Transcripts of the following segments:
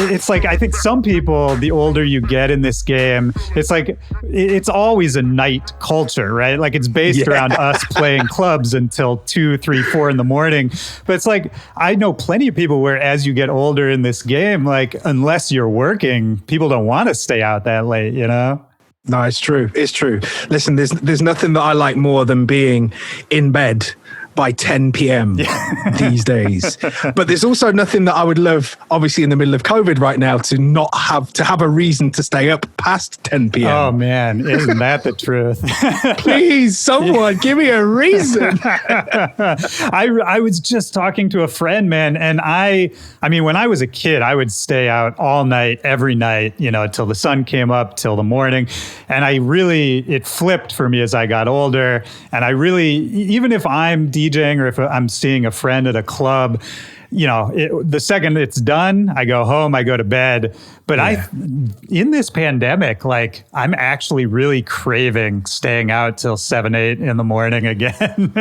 It's like, I think some people, the older you get in this game, it's like, it's always a night culture, right? Like it's based around us playing clubs until 2, 3, 4 in the morning. But it's like, I know plenty of people where as you get older in this game, like unless you're working, people don't want to stay out that late, you know? No, it's true. It's true. Listen, there's nothing that I like more than being in bed by 10 p.m. these days. But there's also nothing that I would love, obviously in the middle of COVID right now, to not have a reason to stay up past 10 p.m. Oh man, isn't that the truth? Please, someone give me a reason. I was just talking to a friend, man, and I mean, when I was a kid, I would stay out all night, every night, you know, till the sun came up, till the morning. And it flipped for me as I got older. And I really, even if I'm DJing or if I'm seeing a friend at a club, you know, the second it's done, I go home, I go to bed. But in this pandemic, like I'm actually really craving staying out till 7, 8 in the morning again.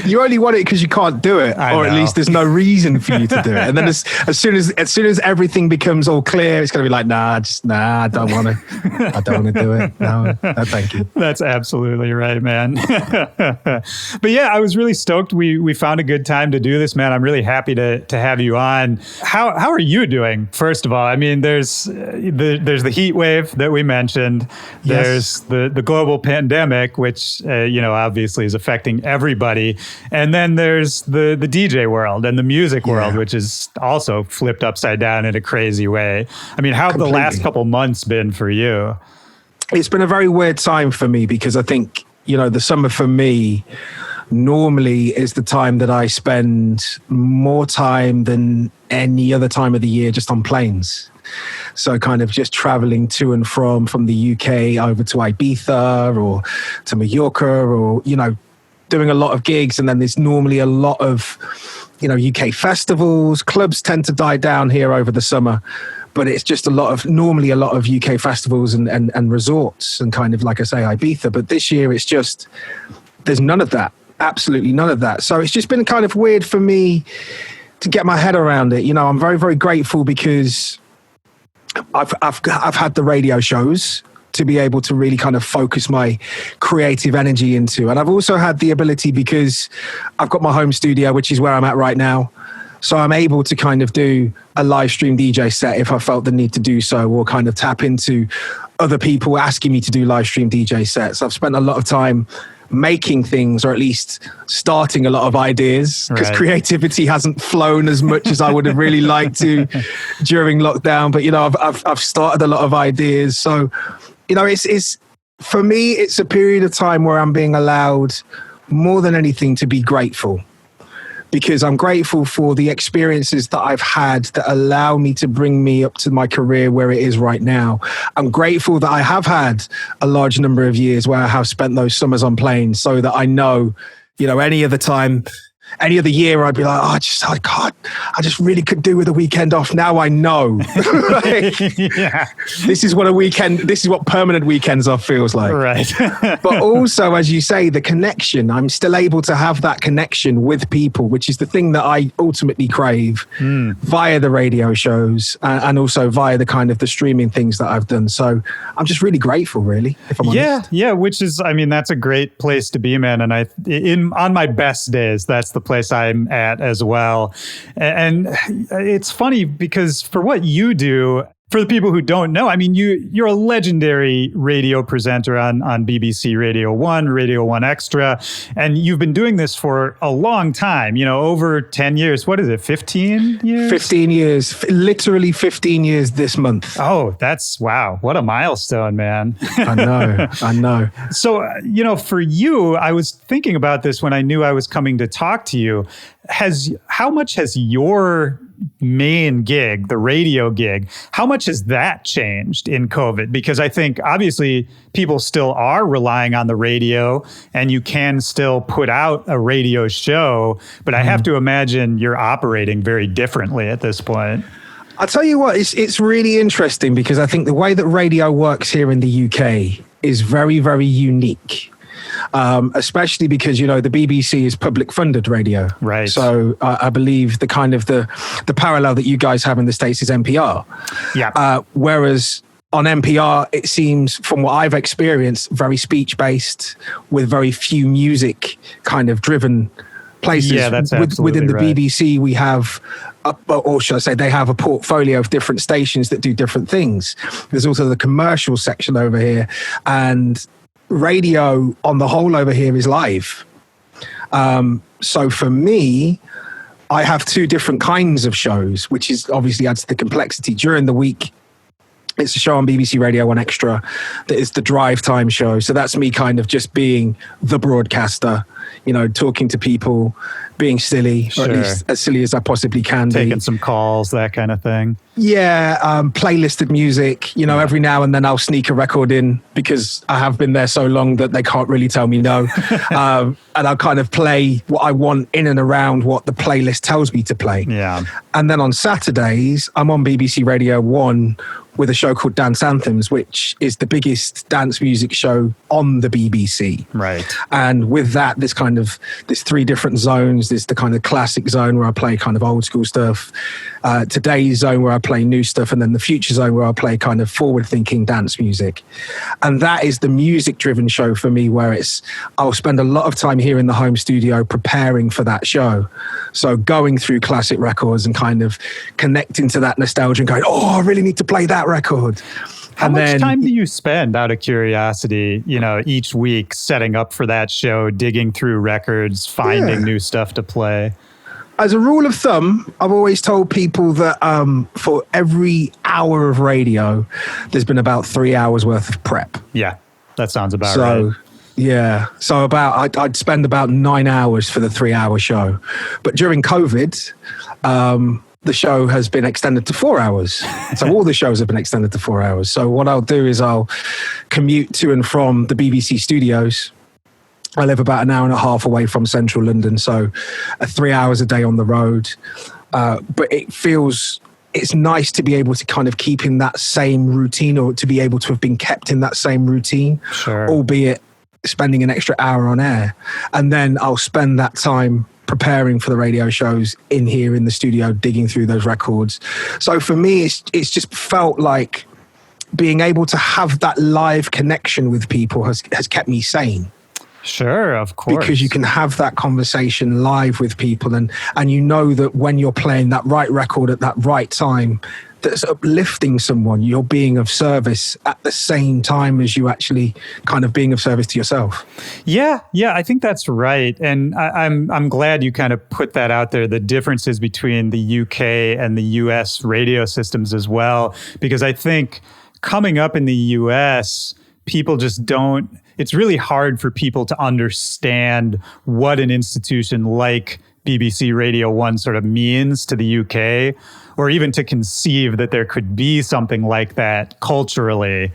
You only want it because you can't do it, or at least there's no reason for you to do it. And then as soon as everything becomes all clear, it's gonna be like, I don't want to. I don't want to do it. No, thank you. That's absolutely right, man. But yeah, I was really stoked. We found a good time to do this, man. I'm really happy to have you on. How are you doing? First of all, I mean, there's the heat wave that we mentioned. There's the global pandemic, which obviously is affecting everybody, and then there's the DJ world and the music world, which is also flipped upside down in a crazy way. I mean, how have the last couple months been for you? It's been a very weird time for me because I think the summer for me normally is the time that I spend more time than any other time of the year just on planes. So kind of just traveling to and from the UK over to Ibiza or to Mallorca or, doing a lot of gigs. And then there's normally a lot of, UK festivals. Clubs tend to die down here over the summer. But it's just normally a lot of UK festivals and resorts and kind of, like I say, Ibiza. But this year it's just, there's none of that. Absolutely none of that. So it's just been kind of weird for me to get my head around it. I'm very, very grateful because I've had the radio shows to be able to really kind of focus my creative energy into. And I've also had the ability because I've got my home studio, which is where I'm at right now. So I'm able to kind of do a live stream DJ set if I felt the need to do so, or kind of tap into other people asking me to do live stream DJ sets. I've spent a lot of time making things, or at least starting a lot of ideas, because creativity hasn't flown as much as I would have really liked to during lockdown. But, I've started a lot of ideas. So, it's for me, it's a period of time where I'm being allowed more than anything to be grateful. Because I'm grateful for the experiences that I've had that allow me to bring me up to my career where it is right now. I'm grateful that I have had a large number of years where I have spent those summers on planes, so that I know, any other year I'd be like, I just really could do with a weekend off. Now I know. This is what permanent weekends off feels like. Right. But also, as you say, the connection, I'm still able to have that connection with people, which is the thing that I ultimately crave via the radio shows and also via the kind of the streaming things that I've done. So I'm just really grateful, really, if I'm honest. Yeah, which is, that's a great place to be, man. And on my best days, that's the place I'm at as well. And it's funny because for what you do, for the people who don't know, you're a legendary radio presenter on BBC Radio 1, Radio 1 Extra, and you've been doing this for a long time, over 10 years. What is it, 15 years? 15 years, literally 15 years this month. Oh, wow. What a milestone, man. I know. So, for you, I was thinking about this when I knew I was coming to talk to you. How much has your main gig, the radio gig, how much has that changed in COVID? Because I think obviously people still are relying on the radio and you can still put out a radio show, but I have to imagine you're operating very differently at this point. I'll tell you what, it's really interesting because I think the way that radio works here in the UK is very, very unique. Especially because, you know, the BBC is public funded radio. Right. So I believe the kind of the parallel that you guys have in the States is NPR. Yeah. Whereas on NPR, it seems, from what I've experienced, very speech based with very few music kind of driven places. Yeah, that's absolutely within the right. BBC, we have, or should I say, they have a portfolio of different stations that do different things. There's also the commercial section over here, and radio on the whole over here is live. So for me, I have two different kinds of shows, which is obviously adds to the complexity. During the week, it's a show on BBC Radio 1 Extra that is the drive time show. So that's me kind of just being the broadcaster, you know, talking to people, being silly, or at least as silly as I possibly can be. Taking some calls, that kind of thing. Yeah, playlisted music. You know, every now and then I'll sneak a record in because I have been there so long that they can't really tell me no. And I'll kind of play what I want in and around what the playlist tells me to play. Yeah. And then on Saturdays, I'm on BBC Radio 1 with a show called Dance Anthems, which is the biggest dance music show on the BBC. Right. And with that, there's three different zones. There's the kind of classic zone where I play kind of old school stuff, today's zone where I play new stuff, and then the future zone where I play kind of forward thinking dance music. And that is the music driven show for me, where I'll spend a lot of time here in the home studio preparing for that show. So going through classic records and kind of connecting to that nostalgia and going, oh, I really need to play that record. How much time do you spend, out of curiosity, you know, each week setting up for that show, digging through records, finding new stuff to play? As a rule of thumb, I've always told people that for every hour of radio, there's been about 3 hours worth of prep. Yeah, that sounds about right. Yeah, so I'd spend about 9 hours for the 3 hour show. But during COVID, the show has been extended to 4 hours. So all the shows have been extended to 4 hours. So what I'll do is I'll commute to and from the BBC studios. I live about an hour and a half away from central London, so 3 hours a day on the road. But it's nice to be able to kind of keep in that same routine, or to be able to have been kept in that same routine, albeit spending an extra hour on air. And then I'll spend that time preparing for the radio shows in here in the studio, digging through those records. So for me, it's just felt like being able to have that live connection with people has kept me sane. Sure, of course. Because you can have that conversation live with people, and you know that when you're playing that right record at that right time, that's uplifting someone, you're being of service at the same time as you actually kind of being of service to yourself. Yeah, I think that's right. And I'm glad you kind of put that out there, the differences between the UK and the US radio systems as well, because I think coming up in the US, people just don't, it's really hard for people to understand what an institution like BBC Radio 1 sort of means to the UK, or even to conceive that there could be something like that culturally,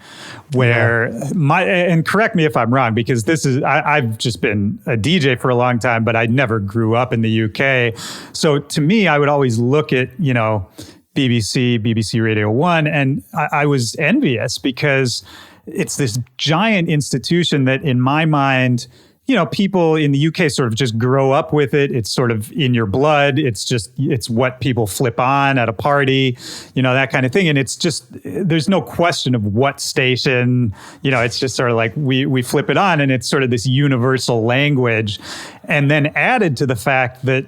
where and correct me if I'm wrong, because I've just been a DJ for a long time, but I never grew up in the UK. So to me, I would always look at, you know, BBC Radio 1, and I was envious because it's this giant institution that, in my mind, you know, people in the UK sort of just grow up with it. It's sort of in your blood. It's what people flip on at a party, you know, that kind of thing. And it's just, there's no question of what station, you know, it's just sort of like we flip it on, and it's sort of this universal language. And then added to the fact that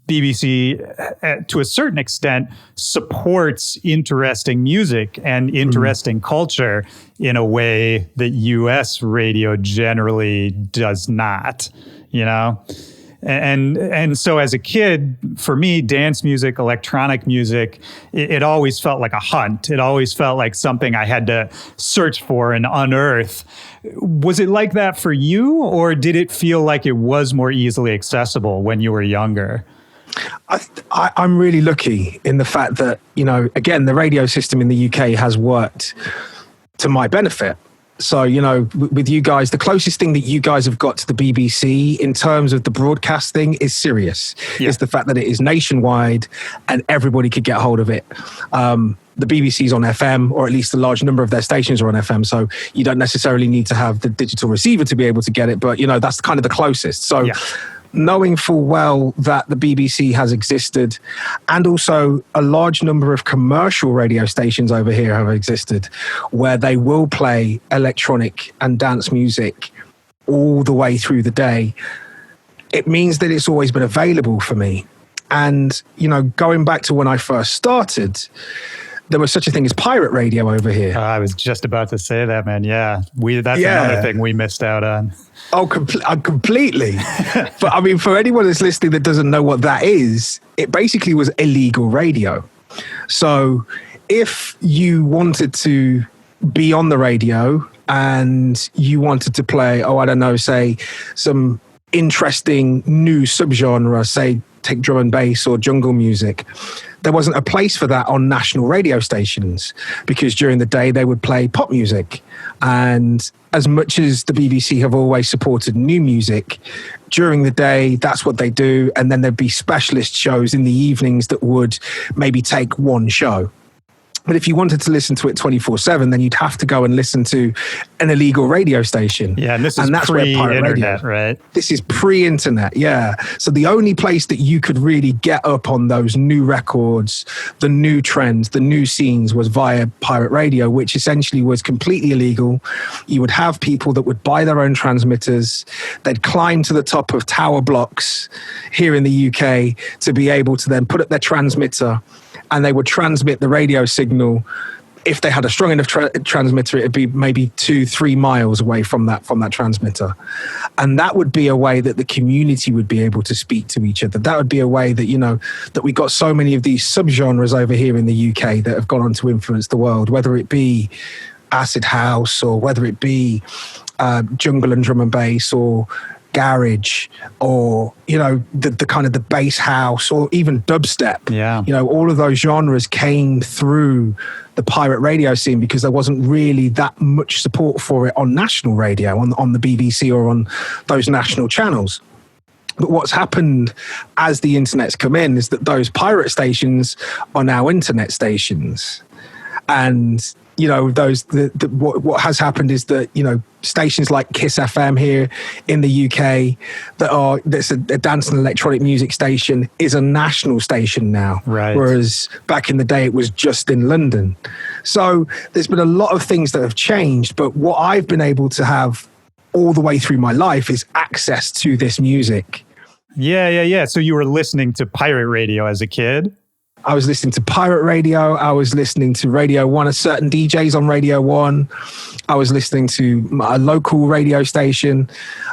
BBC, to a certain extent, supports interesting music and interesting culture in a way that US radio generally does not, you know? And so as a kid, for me, dance music, electronic music, it always felt like a hunt. It always felt like something I had to search for and unearth. Was it like that for you, or did it feel like it was more easily accessible when you were younger? I'm really lucky in the fact that, you know, again, the radio system in the UK has worked to my benefit. So, you know, with you guys, the closest thing that you guys have got to the BBC in terms of the broadcasting is Sirius. Is the fact that it is nationwide and everybody could get hold of it. the BBC's on FM, or at least a large number of their stations are on FM. So you don't necessarily need to have the digital receiver to be able to get it. But, that's kind of the closest. So knowing full well that the BBC has existed, and also a large number of commercial radio stations over here have existed, where they will play electronic and dance music all the way through the day, it means that it's always been available for me. And, going back to when I first started, there was such a thing as pirate radio over here. I was just about to say that, man. Yeah. That's another thing we missed out on. Oh, completely. But I mean, for anyone that's listening that doesn't know what that is, it basically was illegal radio. So if you wanted to be on the radio and you wanted to play, say some interesting new subgenre, say take drum and bass or jungle music, there wasn't a place for that on national radio stations, because during the day they would play pop music. And as much as the BBC have always supported new music, during the day, that's what they do. And then there'd be specialist shows in the evenings that would maybe take one show. But if you wanted to listen to it 24/7, then you'd have to go and listen to an illegal radio station. Yeah, and this is pre-internet, right? This is pre-internet, yeah. So the only place that you could really get up on those new records, the new trends, the new scenes, was via pirate radio, which essentially was completely illegal. You would have people that would buy their own transmitters. They'd climb to the top of tower blocks here in the UK to be able to then put up their transmitter, and they would transmit the radio signal. If they had a strong enough transmitter, it'd be maybe 2-3 miles away from that transmitter. And that would be a way that the community would be able to speak to each other. That would be a way that, that we got so many of these subgenres over here in the UK that have gone on to influence the world, whether it be acid house, or whether it be jungle and drum and bass, or garage, or the kind of the bass house, or even dubstep. All of those genres came through the pirate radio scene, because there wasn't really that much support for it on national radio, on the BBC or on those national channels. But what's happened as the internet's come in is that those pirate stations are now internet stations. And what has happened is that stations like Kiss FM here in the UK, that's a dance and electronic music station, is a national station now. Right. Whereas back in the day it was just in London. So there's been a lot of things that have changed, but what I've been able to have all the way through my life is access to this music. Yeah. So you were listening to pirate radio as a kid? I was listening to pirate radio. I was listening to Radio 1, a certain DJs on Radio 1. I was listening to a local radio station.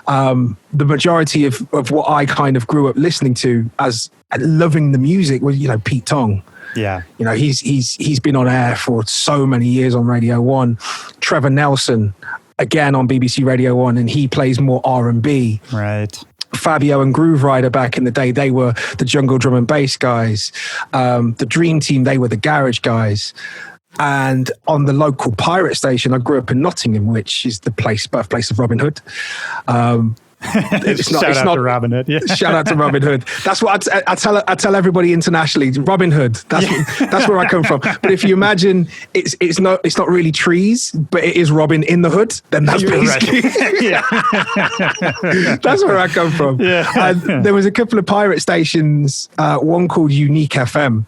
The majority of what I kind of grew up listening to as loving the music was, Pete Tong. Yeah. He's been on air for so many years on Radio 1. Trevor Nelson, again on BBC Radio 1, and he plays more R&B. Right. Fabio and Groove Rider back in the day, they were the jungle drum and bass guys. The Dream Team, they were the garage guys. And on the local pirate station, I grew up in Nottingham, which is the birthplace of Robin Hood. Shout out to Robin Hood. Yeah. Shout out to Robin Hood. That's what I tell everybody internationally. Robin Hood. That's where I come from. But if you imagine it's not really trees, but it is Robin in the hood, then that's basically right. That's where I come from. Yeah. And there was a couple of pirate stations, one called Unique FM,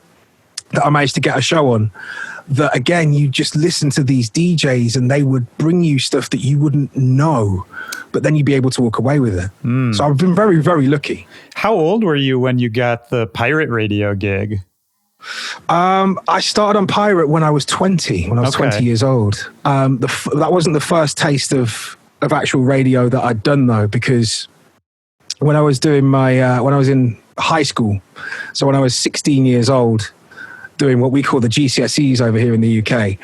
that I managed to get a show on. That again, you just listen to these DJs and they would bring you stuff that you wouldn't know, but then you'd be able to walk away with it. So I've been very, very lucky. How old were you when you got the pirate radio gig? I started on pirate when I was 20, 20 years old. That wasn't the first taste of actual radio that I'd done though, because when I was doing when I was in high school, so when I was 16 years old, doing what we call the GCSEs over here in the UK,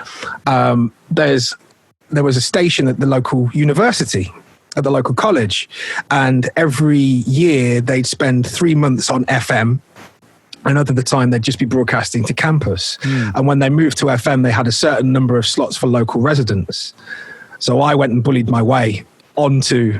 there was a station at the local university, at the local college, and every year they'd spend 3 months on FM. Another the time they'd just be broadcasting to campus. And when they moved to FM, they had a certain number of slots for local residents. So I went and bullied my way onto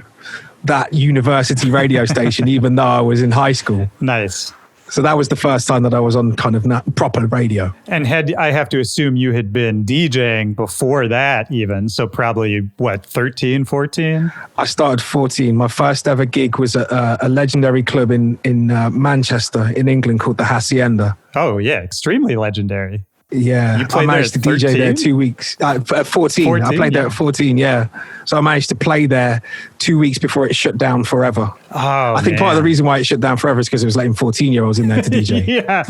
that university radio station, even though I was in high school. Nice. So that was the first time that I was on kind of proper radio. And I have to assume you had been DJing before that even. So probably, what, 13, 14? I started 14. My first ever gig was at a legendary club in Manchester in England called the Hacienda. Oh, yeah. Extremely legendary. Yeah, I managed to DJ there 2 weeks. At 14, I played there at 14, yeah. So I managed to play there 2 weeks before it shut down forever. Oh, I think part of the reason why it shut down forever is because it was letting 14-year-olds in there to DJ. Yeah.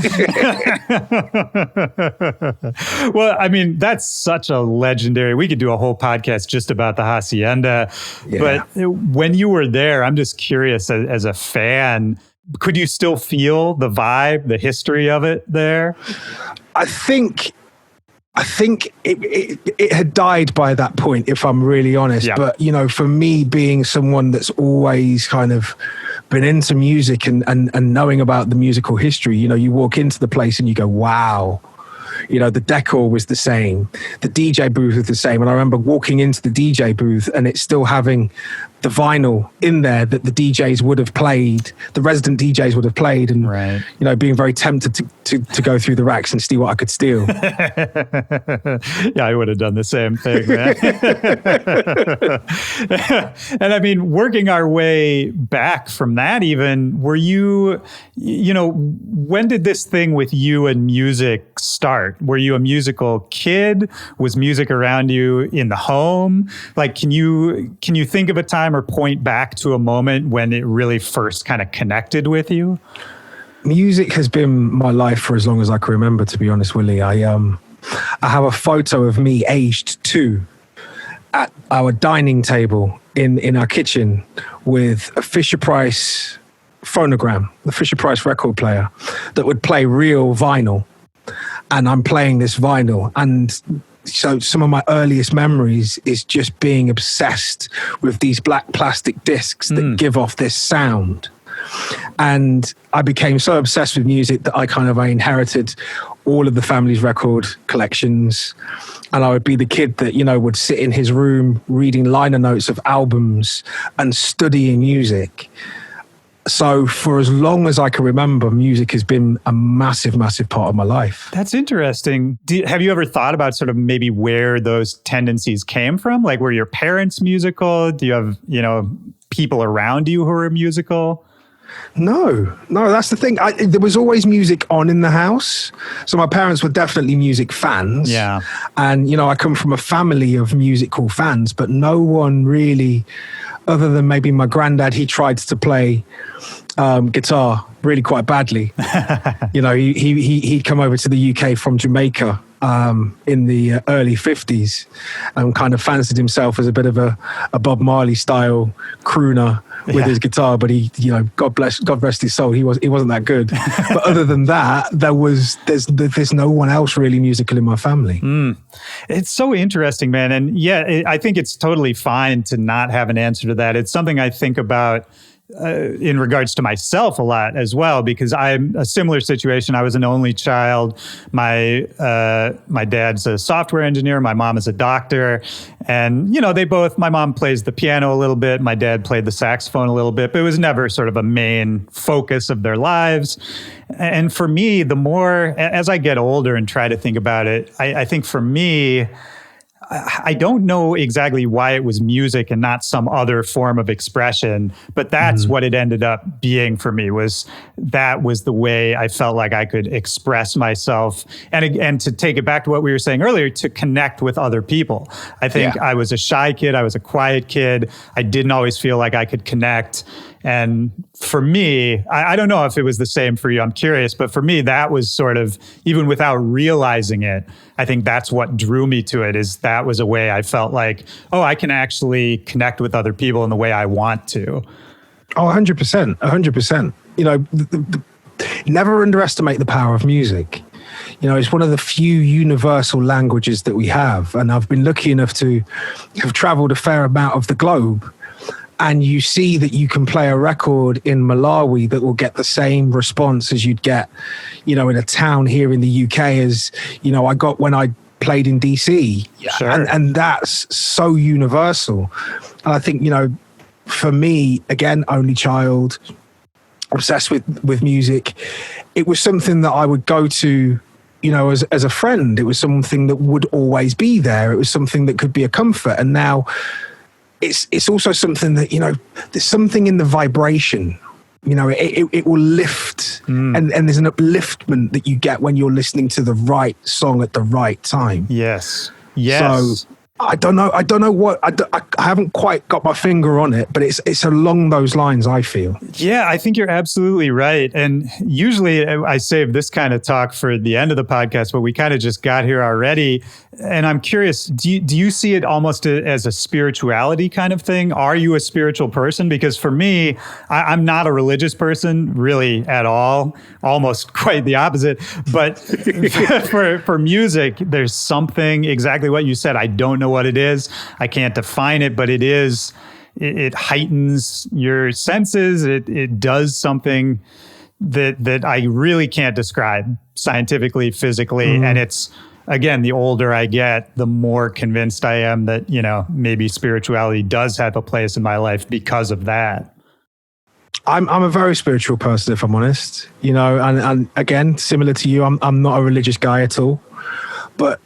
Well, I mean, that's such a legendary, we could do a whole podcast just about the Hacienda. Yeah. But when you were there, I'm just curious as a fan, could you still feel the vibe, the history of it there? I think it had died by that point, if I'm really honest. Yeah. But, you know, for me, being someone that's always kind of been into music and knowing about the musical history, you know, you walk into the place and you go, wow. You know, the decor was the same. The DJ booth was the same. And I remember walking into the DJ booth and it's still having the vinyl in there that the DJs would have played, the resident DJs would have played, and right. You know, being very tempted to go through the racks and see what I could steal. Yeah, I would have done the same thing, man. And I mean, working our way back from that, even, were you know, when did this thing with you and music start? Were you a musical kid? Was music around you in the home? Like, can you think of a time or point back to a moment when it really first kind of connected with you? Music has been my life for as long as I can remember, to be honest, Willy. I have a photo of me aged 2 at our dining table in our kitchen with a Fisher-Price phonogram, the Fisher-Price record player that would play real vinyl. And I'm playing this vinyl, and so some of my earliest memories is just being obsessed with these black plastic discs that give off this sound. And I became so obsessed with music that I inherited all of the family's record collections. And I would be the kid that, you know, would sit in his room reading liner notes of albums and studying music. So for as long as I can remember, music has been a massive, massive part of my life. That's interesting. Have you ever thought about sort of maybe where those tendencies came from? Like, were your parents musical? Do you have, you know, people around you who are musical? No, that's the thing. There was always music on in the house. So my parents were definitely music fans. Yeah. And, you know, I come from a family of musical fans, but no one really, other than maybe my granddad, he tried to play guitar really quite badly. You know, he'd come over to the UK from Jamaica in the early 50s and kind of fancied himself as a bit of a Bob Marley style crooner with his guitar, but he, you know, God rest his soul, he wasn't that good. But other than that, there's no one else really musical in my family. It's so interesting, man. And yeah, I think it's totally fine to not have an answer to that. It's something I think about in regards to myself a lot as well, because I'm a similar situation. I was an only child. My dad's a software engineer. My mom is a doctor. And, you know, my mom plays the piano a little bit. My dad played the saxophone a little bit, but it was never sort of a main focus of their lives. And for me, the more, as I get older and try to think about it, I think for me, I don't know exactly why it was music and not some other form of expression, but that's what it ended up being for me. That was the way I felt like I could express myself. And to take it back to what we were saying earlier, to connect with other people. I think I was a shy kid. I was a quiet kid. I didn't always feel like I could connect. And for me, I don't know if it was the same for you. I'm curious, but for me, that was sort of, even without realizing it, I think that's what drew me to it, is that was a way I felt like, oh, I can actually connect with other people in the way I want to. Oh, 100%, 100%. You know, never underestimate the power of music. You know, it's one of the few universal languages that we have. And I've been lucky enough to have traveled a fair amount of the globe. And you see that you can play a record in Malawi that will get the same response as you'd get, you know, in a town here in the UK as, you know, I got when I played in DC. Sure. And that's so universal. And I think, you know, for me, again, only child, obsessed with music, it was something that I would go to, you know, as a friend. It was something that would always be there. It was something that could be a comfort. And now it's also something that, you know, there's something in the vibration. You know, it will lift, and there's an upliftment that you get when you're listening to the right song at the right time. Yes. So I don't know what I haven't quite got my finger on it, but it's along those lines, I feel. Yeah, I think you're absolutely right. And usually I save this kind of talk for the end of the podcast, but we kind of just got here already. And I'm curious, do you see it almost as a spirituality kind of thing? Are you a spiritual person? Because for me, I'm not a religious person really at all, almost quite the opposite. But for music, there's something, exactly what you said. I don't know what it is. I can't define it, but it heightens your senses. It does something that I really can't describe scientifically, physically. And it's, again, the older I get, the more convinced I am that, you know, maybe spirituality does have a place in my life because of that. I'm a very spiritual person, if I'm honest, you know, and again, similar to you, I'm not a religious guy at all. But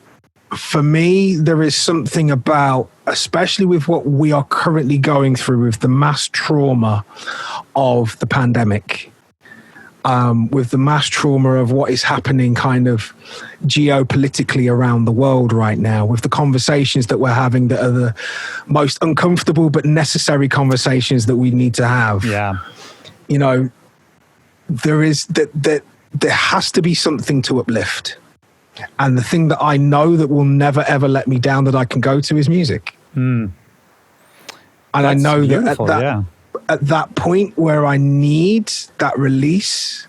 for me, there is something about, especially with what we are currently going through with the mass trauma of the pandemic, with the mass trauma of what is happening kind of geopolitically around the world right now, with the conversations that we're having that are the most uncomfortable but necessary conversations that we need to have. Yeah. You know, there has to be something to uplift. And the thing that I know that will never, ever let me down that I can go to is music. And I know that at that point where I need that release,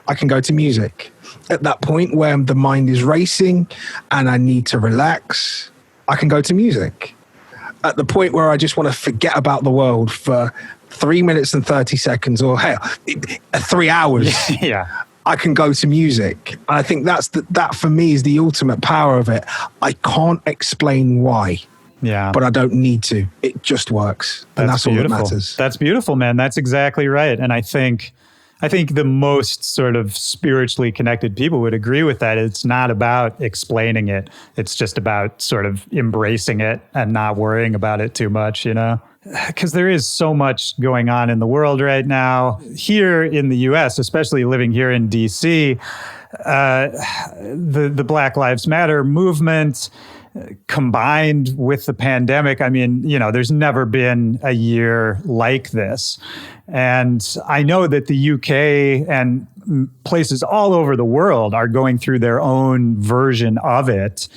I can go to music. At that point where the mind is racing and I need to relax, I can go to music. At the point where I just want to forget about the world for 3 minutes and 30 seconds or hell, 3 hours. Yeah. I can go to music. And I think that for me is the ultimate power of it. I can't explain why. Yeah. But I don't need to. It just works. And that's all that matters. That's beautiful, man. That's exactly right. And I think the most sort of spiritually connected people would agree with that. It's not about explaining it. It's just about sort of embracing it and not worrying about it too much, you know? Because there is so much going on in the world right now. Here in the US, especially living here in DC, the Black Lives Matter movement combined with the pandemic, I mean, you know, there's never been a year like this. And I know that the UK and places all over the world are going through their own version of it.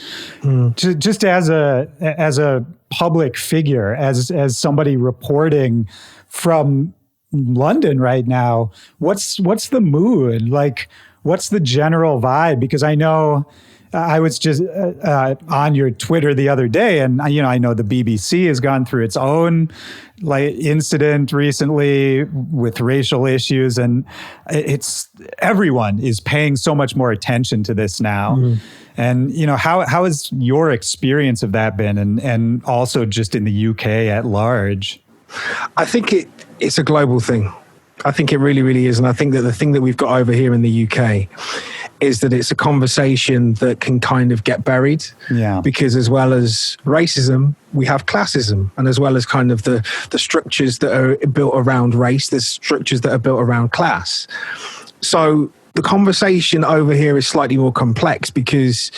Just as a public figure, as somebody reporting from London right now, what's the mood? Like, what's the general vibe? Because I know I was just on your Twitter the other day, and you know, I know the BBC has gone through its own like incident recently with racial issues, and it's everyone is paying so much more attention to this now. And you know, how has your experience of that been, and also just in the UK at large? I think it's a global thing. I think it really, really is. And I think that the thing that we've got over here in the UK is that it's a conversation that can kind of get buried. Yeah. Because as well as racism, we have classism. And as well as kind of the structures that are built around race, there's structures that are built around class. So the conversation over here is slightly more complex because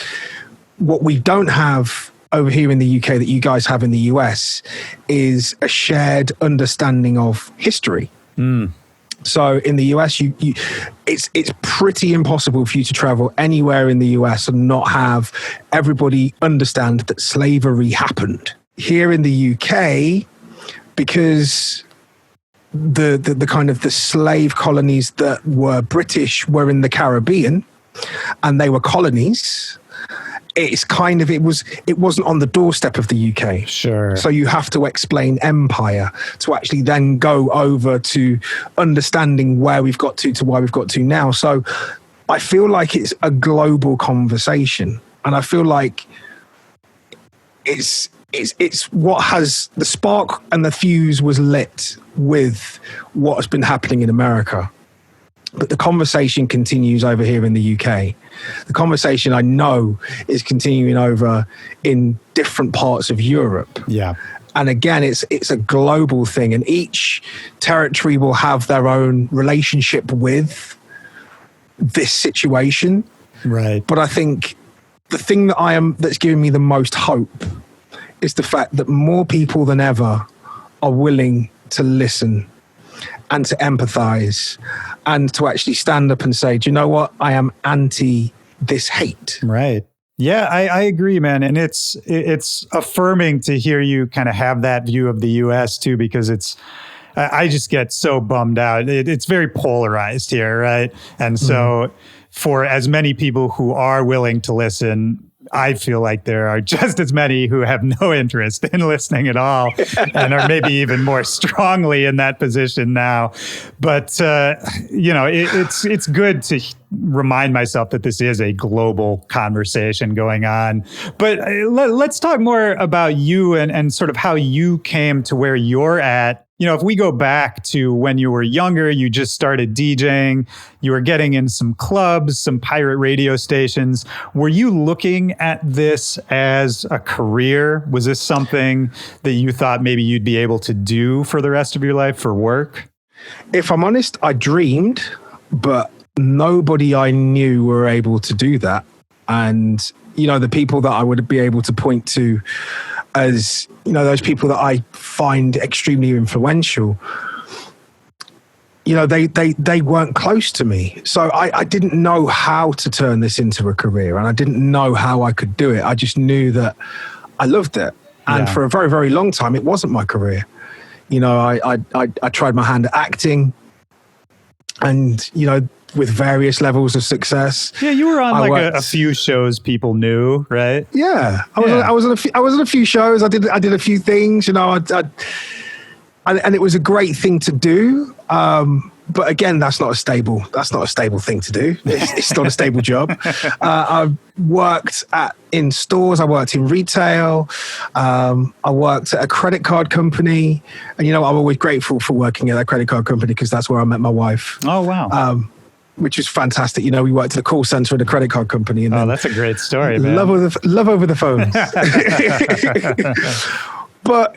what we don't have over here in the UK that you guys have in the US is a shared understanding of history. So in the US, it's pretty impossible for you to travel anywhere in the US and not have everybody understand that slavery happened. Here in the UK, because the kind of the slave colonies that were British were in the Caribbean and they were colonies, it's kind of, it wasn't on the doorstep of the UK. Sure. So you have to explain empire to actually then go over to understanding where we've got to where we've got to now. So I feel like it's a global conversation, and I feel like it's what has the spark and the fuse was lit with what has been happening in America. But the conversation continues over here in the UK. The conversation I know is continuing over in different parts of Europe. Yeah. And again, it's a global thing, and each territory will have their own relationship with this situation. Right. But I think the thing that's giving me the most hope is the fact that more people than ever are willing to listen and to empathize and to actually stand up and say, do you know what? I am anti this hate. Right. Yeah, I agree, man. And it's affirming to hear you kind of have that view of the US too, because I just get so bummed out. It's very polarized here, right? And so for as many people who are willing to listen, I feel like there are just as many who have no interest in listening at all and are maybe even more strongly in that position now. But, it's good to remind myself that this is a global conversation going on. But let's talk more about you and sort of how you came to where you're at. You know, if we go back to when you were younger, you just started DJing, you were getting in some clubs, some pirate radio stations. Were you looking at this as a career? Was this something that you thought maybe you'd be able to do for the rest of your life for work? If I'm honest, I dreamed, but nobody I knew were able to do that. And, you know, the people that I would be able to point to as, you know, those people that I find extremely influential, you know, they weren't close to me. So I didn't know how to turn this into a career, and I didn't know how I could do it. I just knew that I loved it. And for a very, very long time, it wasn't my career. You know, I tried my hand at acting, and, you know, with various levels of success. Yeah, you were on a few shows people knew, right? Yeah, I was on a few shows. I did a few things, you know. And it was a great thing to do. But again, that's not a stable thing to do. It's not a stable job. I worked in stores. I worked in retail. I worked at a credit card company, and, you know, I'm always grateful for working at that credit card company because that's where I met my wife. Oh wow. Which was fantastic. You know, we worked at a call center at a credit card company. And that's a great story, man. Love over the phone. But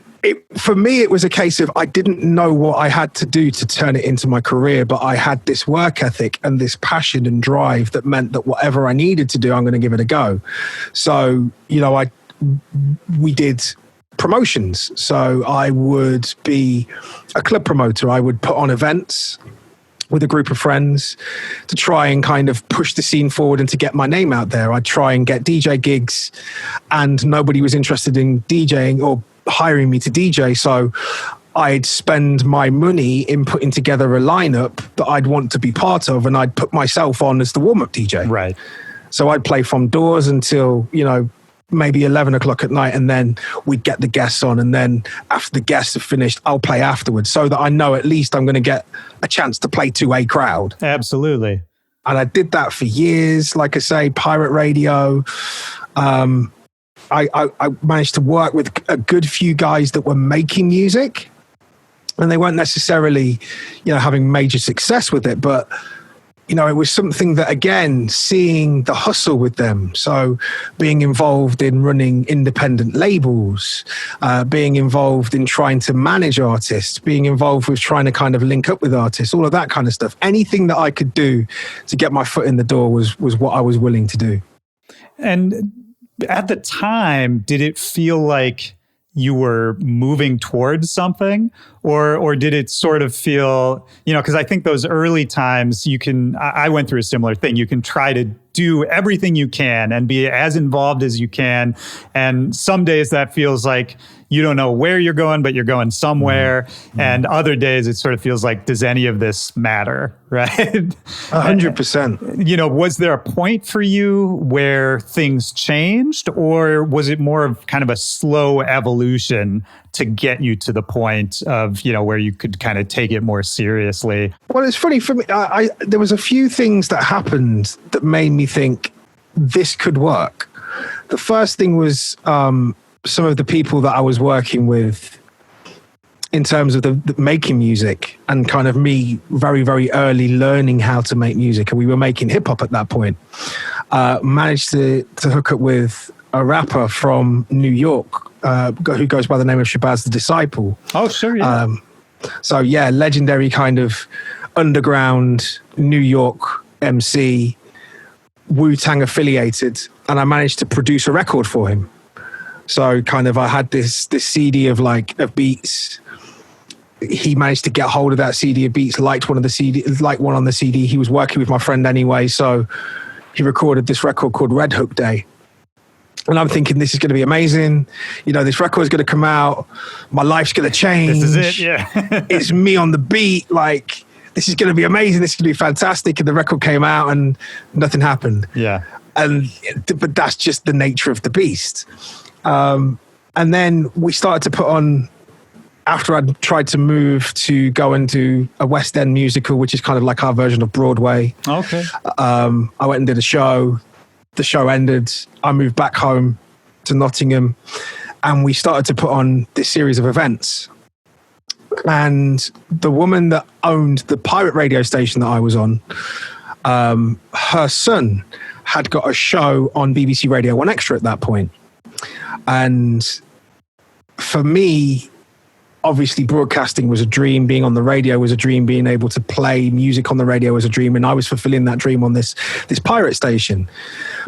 for me, it was a case of I didn't know what I had to do to turn it into my career, but I had this work ethic and this passion and drive that meant that whatever I needed to do, I'm going to give it a go. So, you know, we did promotions. So I would be a club promoter. I would put on events with a group of friends to try and kind of push the scene forward and to get my name out there. I'd try and get DJ gigs, and nobody was interested in DJing or hiring me to DJ. So I'd spend my money in putting together a lineup that I'd want to be part of, and I'd put myself on as the warm-up DJ. Right. So I'd play from doors until, you know, maybe 11 o'clock at night, and then we'd get the guests on, and then after the guests have finished, I'll play afterwards, so that I know at least I'm going to get a chance to play to a crowd. Absolutely. And I did that for years. Like I say, pirate radio. I managed to work with a good few guys that were making music, and they weren't necessarily, you know, having major success with it, but, you know, it was something that, again, seeing the hustle with them. So being involved in running independent labels, being involved in trying to manage artists, being involved with trying to kind of link up with artists, all of that kind of stuff. Anything that I could do to get my foot in the door was what I was willing to do. And at the time, did it feel like you were moving towards something, or did it sort of feel, you know, because I think those early times I went through a similar thing. You can try to do everything you can and be as involved as you can. And some days that feels like you don't know where you're going, but you're going somewhere. Mm-hmm. And other days it sort of feels like, does any of this matter? Right? 100%. You know, was there a point for you where things changed, or was it more of kind of a slow evolution to get you to the point of, you know, where you could kind of take it more seriously? Well, it's funny for me. There was a few things that happened that made me think this could work. The first thing was some of the people that I was working with in terms of the making music and kind of me very, very early learning how to make music. And we were making hip hop at that point. Managed to hook up with a rapper from New York who goes by the name of Shabazz the Disciple. Oh, sure. Yeah. So yeah, legendary kind of underground New York MC, Wu-Tang affiliated. And I managed to produce a record for him. So kind of I had this CD of beats. He managed to get hold of that CD of beats, liked one on the CD. He was working with my friend anyway, so he recorded this record called Red Hook Day. And I'm thinking, this is going to be amazing. You know, this record is going to come out. My life's going to change. This is it, yeah. It's me on the beat. Like, this is going to be amazing. This is going to be fantastic. And the record came out and nothing happened. Yeah. But that's just the nature of the beast. And then we started to put on, after I'd tried to move to go and do a West End musical, which is kind of like our version of Broadway. Okay. I went and did a show. The show ended. I moved back home to Nottingham and we started to put on this series of events. And the woman that owned the pirate radio station that I was on, her son had got a show on BBC Radio 1 Extra at that point. And for me, obviously broadcasting was a dream, being on the radio was a dream, being able to play music on the radio was a dream, and I was fulfilling that dream on this pirate station.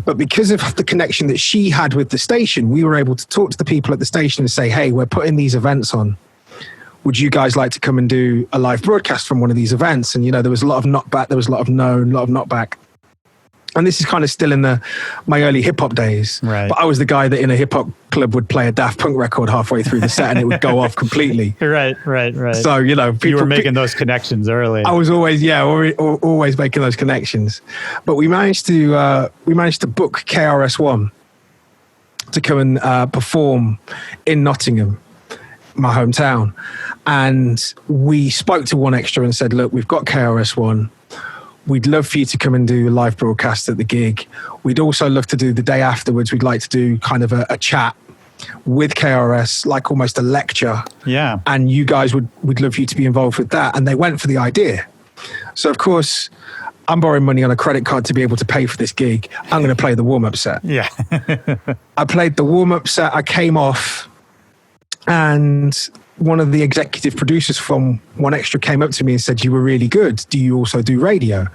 But because of the connection that she had with the station, we were able to talk to the people at the station and say, hey, we're putting these events on. Would you guys like to come and do a live broadcast from one of these events? And, you know, there was a lot of knockback, there was a lot of no, a lot of knockback. And this is kind of still in my early hip hop days. Right. But I was the guy that in a hip hop club would play a Daft Punk record halfway through the set and it would go off completely. Right. So, you know, you were making those connections early. I was always, always making those connections. But we managed to book KRS-One to come and perform in Nottingham, my hometown. And we spoke to 1 Extra and said, look, we've got KRS-One. We'd love for you to come and do a live broadcast at the gig. We'd also love to do the day afterwards. We'd like to do kind of a chat with KRS, like almost a lecture. Yeah. And you guys we'd love for you to be involved with that. And they went for the idea. So of course, I'm borrowing money on a credit card to be able to pay for this gig. I'm going to play the warm-up set. Yeah. I played the warm-up set. I came off and one of the executive producers from 1 Extra came up to me and said, you were really good. Do you also do radio?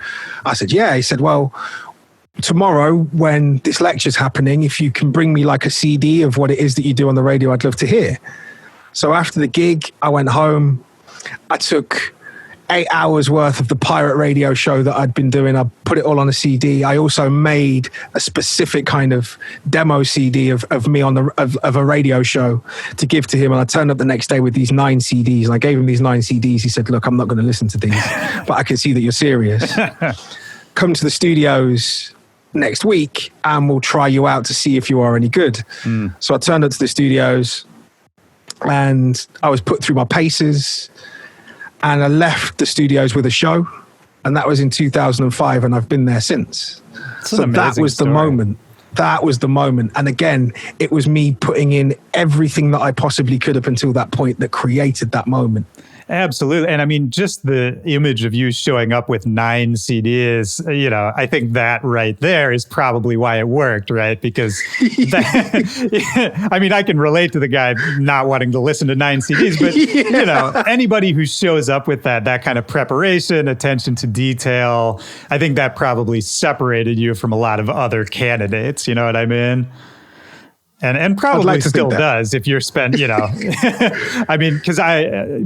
I said, yeah. He said, well, tomorrow when this lecture's happening, if you can bring me like a CD of what it is that you do on the radio, I'd love to hear. So after the gig, I went home. I took 8 hours worth of the pirate radio show that I'd been doing. I put it all on a CD. I also made a specific kind of demo CD of me on of a radio show to give to him. And I turned up the next day with these 9 CDs and I gave him these 9 CDs. He said, look, I'm not going to listen to these, but I can see that you're serious. Come to the studios next week and we'll try you out to see if you are any good. So I turned up to the studios and I was put through my paces. And I left the studios with a show, and that was in 2005, and I've been there since. So that was the moment. That was the moment. And again, it was me putting in everything that I possibly could up until that point that created that moment. Absolutely. And I mean, just the image of you showing up with 9 CDs, you know, I think that right there is probably why it worked, right? Because I mean, I can relate to the guy not wanting to listen to 9 CDs, but you know, anybody who shows up with that kind of preparation, attention to detail, I think that probably separated you from a lot of other candidates, you know what I mean? And probably like still does if you're you know, I mean, because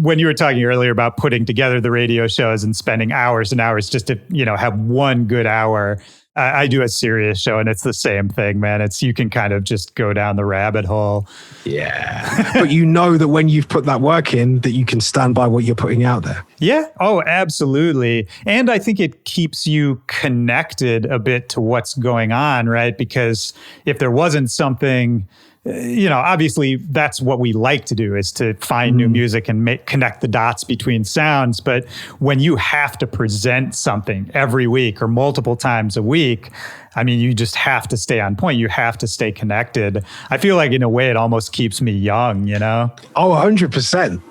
when you were talking earlier about putting together the radio shows and spending hours and hours just to, you know, have one good hour, I do a serious show and it's the same thing, man. You can kind of just go down the rabbit hole. Yeah. But you know that when you've put that work in, that you can stand by what you're putting out there. Yeah. Oh, absolutely. And I think it keeps you connected a bit to what's going on, right? Because if there wasn't something, you know, obviously that's what we like to do is to find new music and connect the dots between sounds. But when you have to present something every week or multiple times a week, I mean, you just have to stay on point. You have to stay connected. I feel like in a way it almost keeps me young, you know? Oh, 100%.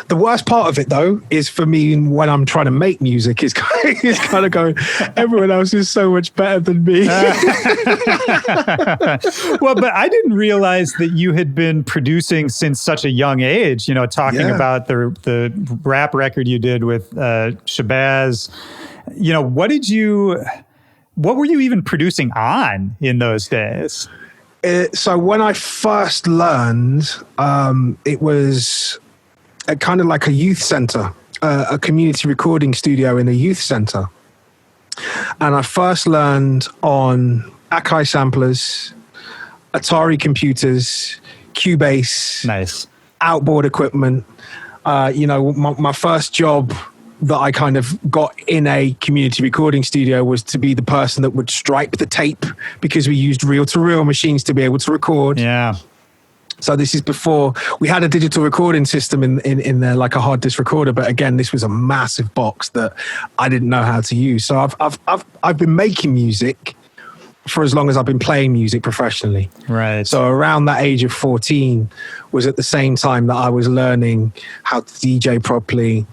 The worst part of it, though, is for me when I'm trying to make music, is kind of going, everyone else is so much better than me. Well, but I didn't realize that you had been producing since such a young age, you know, talking about the rap record you did with Shabazz. You know, what were you even producing on in those days? So when I first learned, it was kind of like a youth center, a community recording studio in a youth center. And I first learned on Akai samplers, Atari computers, Cubase, nice outboard equipment. You know, my first job that I kind of got in a community recording studio was to be the person that would stripe the tape, because we used reel-to-reel machines to be able to record. Yeah. So this is before we had a digital recording system in there, like a hard disk recorder. But again, this was a massive box that I didn't know how to use. So I've been making music for as long as I've been playing music professionally. Right. So around that age of 14 was at the same time that I was learning how to DJ properly,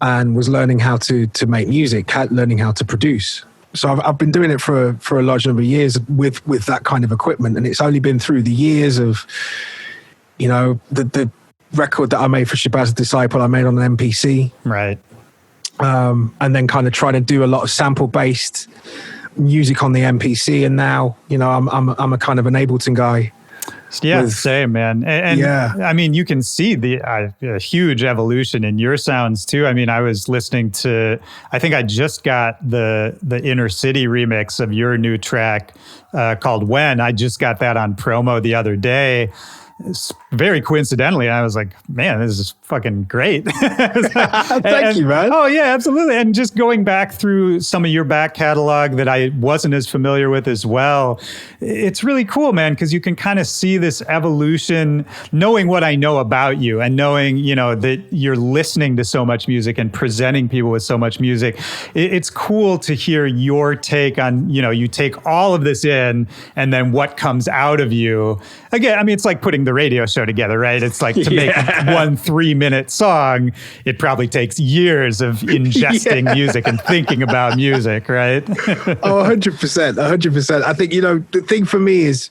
and was learning how to make music, learning how to produce. So I've been doing it for a large number of years with that kind of equipment. And it's only been through the years of, you know, the record that I made for Shabazz the Disciple, I made on an MPC. Right. And then kind of trying to do a lot of sample-based music on the MPC. And now, you know, I'm a kind of an Ableton guy. Yeah, same, man. And yeah. I mean, you can see the huge evolution in your sounds too. I mean, I was listening to, I think I just got the Inner City remix of your new track called When. I just got that on promo the other day. Very coincidentally, I was like, man, this is fucking great. Thank you, man. Oh, yeah, absolutely. And just going back through some of your back catalog that I wasn't as familiar with as well, it's really cool, man, because you can kind of see this evolution, knowing what I know about you and knowing, you know, that you're listening to so much music and presenting people with so much music. It's cool to hear your take on, you know, you take all of this in and then what comes out of you. Again, I mean, it's like putting the radio show together, right? It's like to make 1 3-minute song, it probably takes years of ingesting music and thinking about music, right? Oh, 100%. I think, you know, the thing for me is,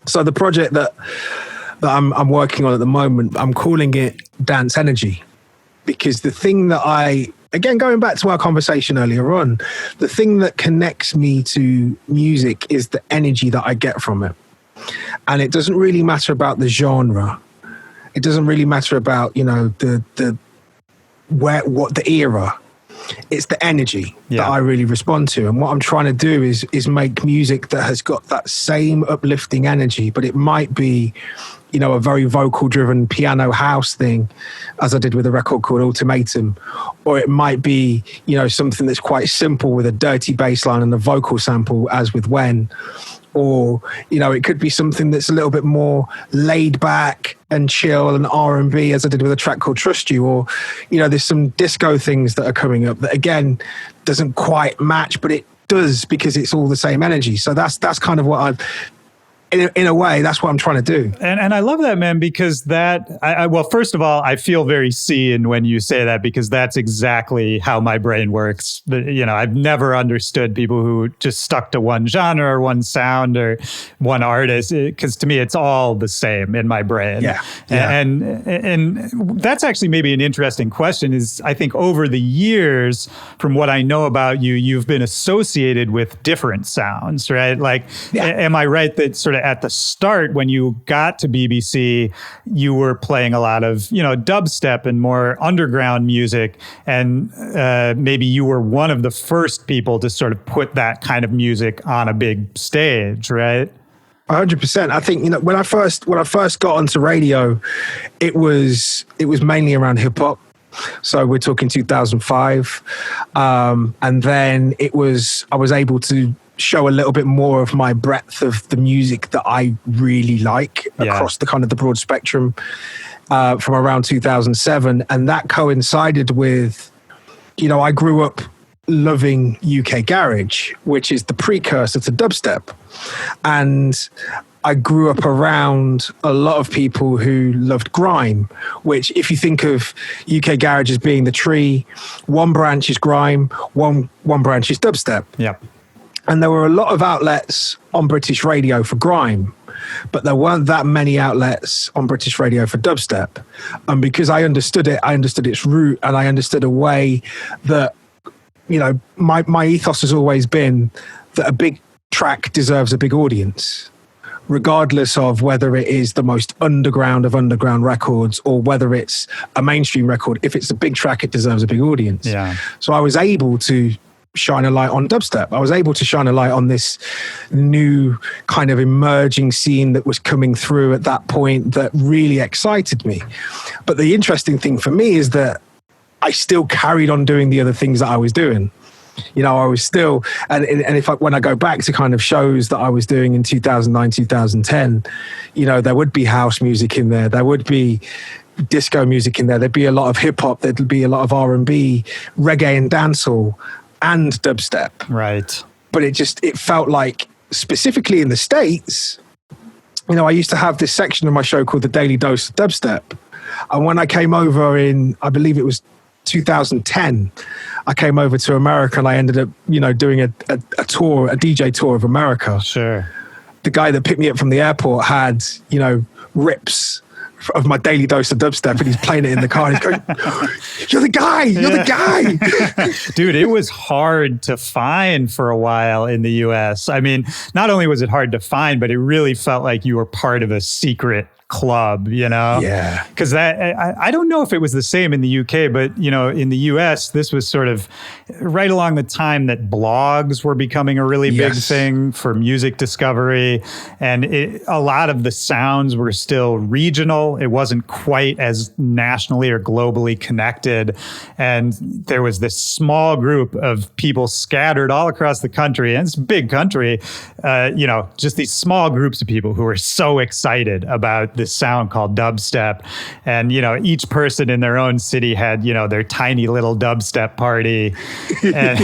so the project that I'm working on at the moment, I'm calling it Dance NRG, because the thing that again, going back to our conversation earlier on, the thing that connects me to music is the energy that I get from it. And it doesn't really matter about the genre. It doesn't really matter about, you know, the era. It's the energy that I really respond to. And what I'm trying to do is make music that has got that same uplifting energy, but it might be, you know, a very vocal driven piano house thing, as I did with a record called Ultimatum. Or it might be, you know, something that's quite simple with a dirty bass line and a vocal sample, as with When. Or, you know, it could be something that's a little bit more laid back and chill and R&B, as I did with a track called Trust You. Or, you know, there's some disco things that are coming up that, again, doesn't quite match, but it does, because it's all the same energy. So that's kind of what in a way, that's what I'm trying to do. And I love that, man, because well, first of all, I feel very seen when you say that, because that's exactly how my brain works. You know, I've never understood people who just stuck to one genre or one sound or one artist, because to me, it's all the same in my brain. Yeah. And that's actually maybe an interesting question is, I think over the years, from what I know about you, you've been associated with different sounds, right? Like, am I right that sort of at the start, when you got to BBC, you were playing a lot of, you know, dubstep and more underground music, and maybe you were one of the first people to sort of put that kind of music on a big stage, right? 100%. I think, you know, when I first got onto radio, it was mainly around hip hop. So we're talking 2005, and then I was able to show a little bit more of my breadth of the music that I really like across the kind of the broad spectrum from around 2007. And that coincided with, you know, I grew up loving UK garage, which is the precursor to dubstep. And I grew up around a lot of people who loved grime, which if you think of UK garage as being the tree, one branch is grime, one branch is dubstep. Yeah. And there were a lot of outlets on British radio for grime, but there weren't that many outlets on British radio for dubstep. And because I understood it, I understood its root, and I understood a way that, you know, my ethos has always been that a big track deserves a big audience, regardless of whether it is the most underground of underground records or whether it's a mainstream record. If it's a big track, it deserves a big audience. Yeah. So I was able to shine a light on dubstep. I was able to shine a light on this new kind of emerging scene that was coming through at that point that really excited me. But the interesting thing for me is that I still carried on doing the other things that I was doing. You know, I was still, and if when I go back to kind of shows that I was doing in 2009, 2010, you know, there would be house music in there. There would be disco music in there. There'd be a lot of hip hop. There'd be a lot of R&B, reggae and dancehall and dubstep. Right. But it felt like, specifically in the States, you know, I used to have this section of my show called The Daily Dose of Dubstep. And when I came over in, I believe it was 2010, I came over to America and I ended up, you know, doing a tour, a DJ tour of America. Sure. The guy that picked me up from the airport had, you know, rips of my Daily Dose of Dubstep, and he's playing it in the car and he's going, you're the guy, Dude, it was hard to find for a while in the US. I mean, not only was it hard to find, but it really felt like you were part of a secret club, you know? Yeah. Because I don't know if it was the same in the UK, but, you know, in the US, this was sort of right along the time that blogs were becoming a really big thing for music discovery. And a lot of the sounds were still regional. It wasn't quite as nationally or globally connected. And there was this small group of people scattered all across the country, and it's a big country, you know, just these small groups of people who were so excited about this sound called dubstep. And, you know, each person in their own city had, you know, their tiny little dubstep party. And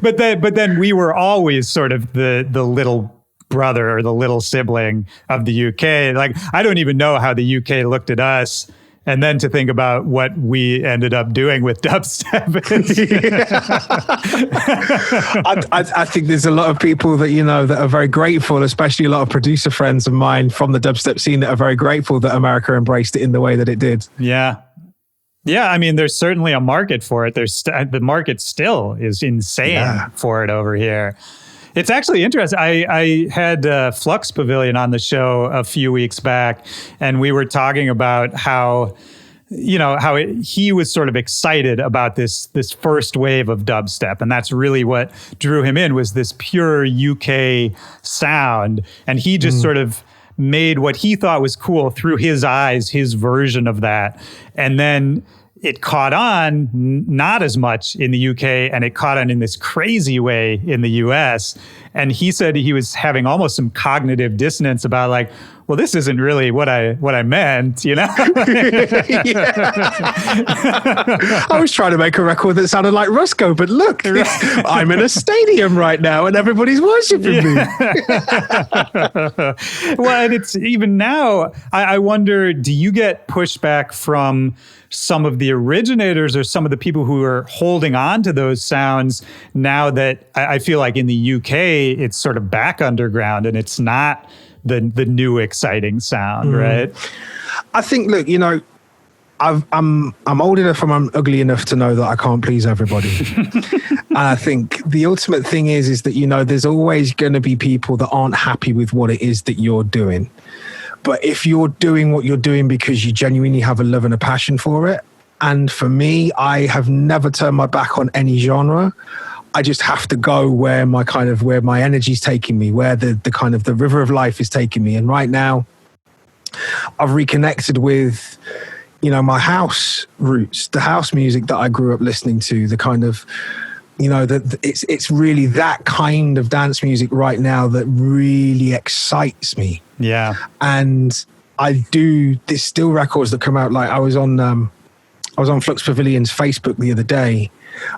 but then we were always sort of the little brother or the little sibling of the UK. Like, I don't even know how the UK looked at us. And then to think about what we ended up doing with dubstep. I think there's a lot of people that, you know, that are very grateful, especially a lot of producer friends of mine from the dubstep scene that are very grateful that America embraced it in the way that it did. Yeah. Yeah, I mean, there's certainly a market for it. The market still is insane for it over here. It's actually interesting. I had Flux Pavilion on the show a few weeks back, and we were talking about how, you know, he was sort of excited about this first wave of dubstep, and that's really what drew him in, was this pure UK sound, and he just sort of made what he thought was cool through his eyes, his version of that, and then it caught on, not as much in the UK, and it caught on in this crazy way in the US. And he said he was having almost some cognitive dissonance about, like, well, this isn't really what I meant, you know? I was trying to make a record that sounded like Roscoe, but look, I'm in a stadium right now and everybody's worshiping me. Well, and it's even now, I wonder, do you get pushback from some of the originators or some of the people who are holding on to those sounds now that I feel like in the UK, it's sort of back underground and it's not the new exciting sound, right? I think, look, you know, I'm old enough and I'm ugly enough to know that I can't please everybody. And I think the ultimate thing is that, you know, there's always going to be people that aren't happy with what it is that you're doing. But if you're doing what you're doing because you genuinely have a love and a passion for it, and for me, I have never turned my back on any genre. I just have to go where my energy's taking me, where the kind of the river of life is taking me. And right now, I've reconnected with, you know, my house roots, the house music that I grew up listening to, the kind of, you know, it's really that kind of dance music right now that really excites me. Yeah. And there's still records that come out. Like I was on Flux Pavilion's Facebook the other day,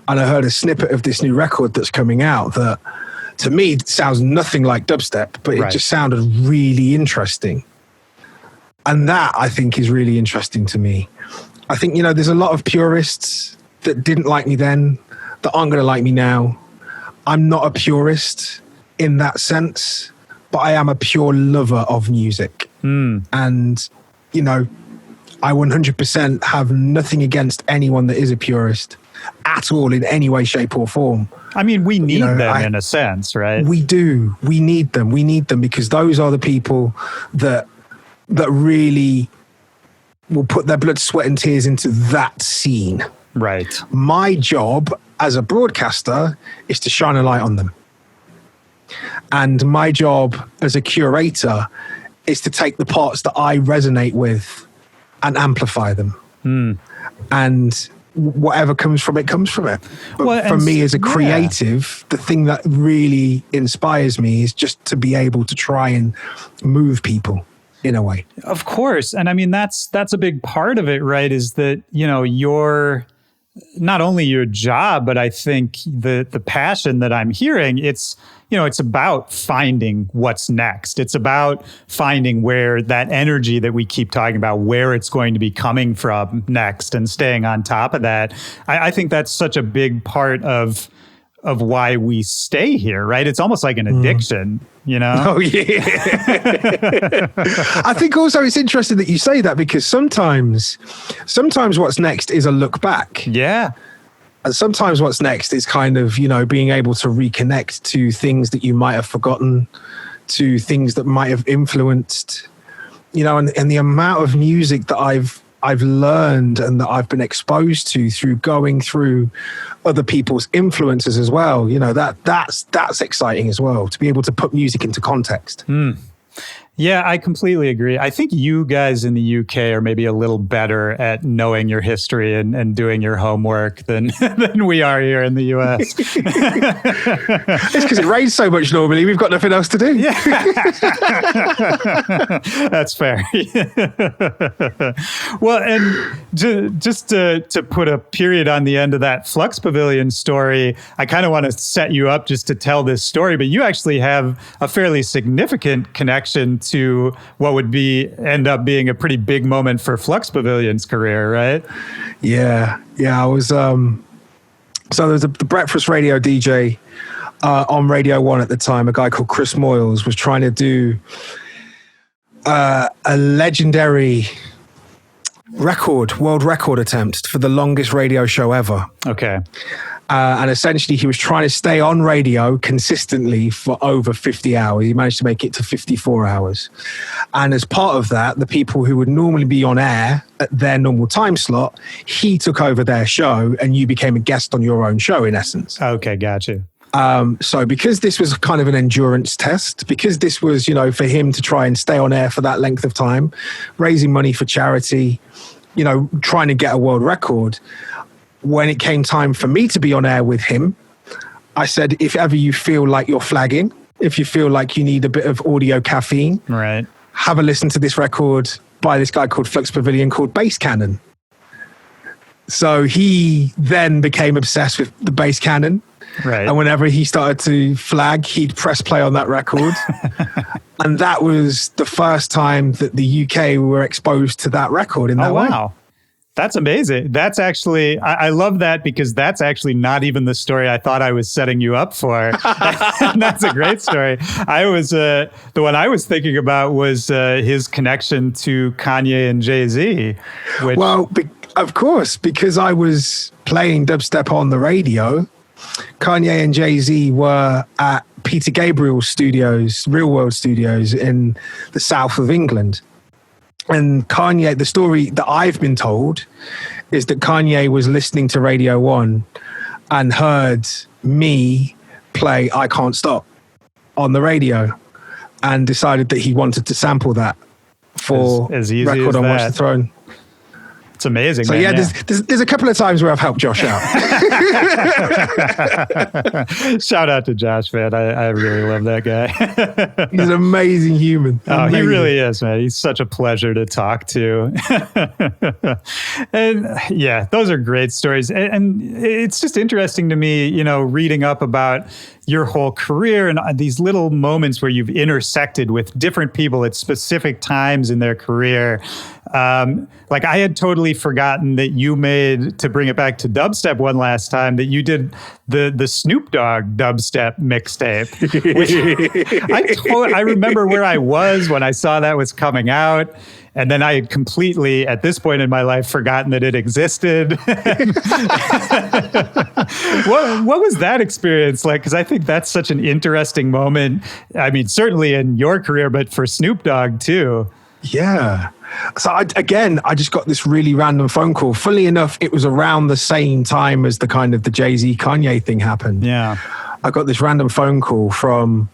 and I heard a snippet of this new record that's coming out that to me, it sounds nothing like dubstep, but it just sounded really interesting. And that, I think, is really interesting to me. I think, there's a lot of purists that didn't like me then that aren't going to like me now. I'm not a purist in that sense, but I am a pure lover of music. And, I 100% have nothing against anyone that is a purist at all in any way, shape or form. I mean, we need them in a sense, right? We do. We need them. We need them because those are the people that really will put their blood, sweat and tears into that scene. Right. My job as a broadcaster is to shine a light on them. And my job as a curator is to take the parts that I resonate with and amplify them. And whatever comes from it, comes from it. But for me as a creative, the thing that really inspires me is just to be able to try and move people in a way. Of course. And I mean, that's a big part of it, right? Is that, your not only your job, but I think the passion that I'm hearing, it's about finding what's next. It's about finding where that energy that we keep talking about, where it's going to be coming from next and staying on top of that. I think that's such a big part of why we stay here, right? It's almost like an addiction, Oh, yeah. I think also it's interesting that you say that because sometimes what's next is a look back. Yeah. And sometimes what's next is kind of, being able to reconnect to things that you might have forgotten, to things that might have influenced, and the amount of music that I've learned and that I've been exposed to through going through other people's influences as well. That's exciting as well, to be able to put music into context. Yeah, I completely agree. I think you guys in the UK are maybe a little better at knowing your history and doing your homework than we are here in the US. It's because it rains so much normally. We've got nothing else to do. Yeah. That's fair. Well, and just to put a period on the end of that Flux Pavilion story, I kind of want to set you up just to tell this story, but you actually have a fairly significant connection to what would end up being a pretty big moment for Flux Pavilion's career, right? Yeah. I was so there was the breakfast radio DJ on Radio 1 at the time. A guy called Chris Moyles was trying to do a legendary world record attempt for the longest radio show ever. Okay. And essentially, he was trying to stay on radio consistently for over 50 hours. He managed to make it to 54 hours. And as part of that, the people who would normally be on air at their normal time slot, he took over their show and you became a guest on your own show, in essence. Okay, gotcha. So because this was kind of an endurance test, because this was, for him to try and stay on air for that length of time, raising money for charity, trying to get a world record, when it came time for me to be on air with him, I said, if ever you feel like you're flagging, if you feel like you need a bit of audio caffeine, right, have a listen to this record by this guy called Flux Pavilion called Bass Cannon. So he then became obsessed with the Bass Cannon. Right. And whenever he started to flag, he'd press play on that record. And that was the first time that the UK were exposed to that record in that way. Wow. That's amazing. That's actually, I love that because that's actually not even the story I thought I was setting you up for. And that's a great story. The one I was thinking about was his connection to Kanye and Jay-Z. Well, of course, because I was playing dubstep on the radio, Kanye and Jay-Z were at Peter Gabriel's studios, Real World Studios in the south of England. And Kanye, the story that I've been told is that Kanye was listening to Radio 1 and heard me play I Can't Stop on the radio and decided that he wanted to sample that for as easy Record as on that. Watch the Throne. It's amazing. So man, there's a couple of times where I've helped Josh out. Shout out to Josh, man. I really love that guy. He's an amazing human. Oh, he really is, man. He's such a pleasure to talk to. And yeah, those are great stories. And it's just interesting to me, reading up about, your whole career and these little moments where you've intersected with different people at specific times in their career. Like I had totally forgotten that you made, to bring it back to dubstep one last time, that you did the Snoop Dogg dubstep mixtape. I remember where I was when I saw that was coming out. And then I had completely, at this point in my life, forgotten that it existed. What was that experience like? Because I think that's such an interesting moment. I mean, certainly in your career, but for Snoop Dogg too. Yeah. So I just got this really random phone call. Funnily enough, it was around the same time as the kind of the Jay-Z Kanye thing happened. Yeah. I got this random phone call from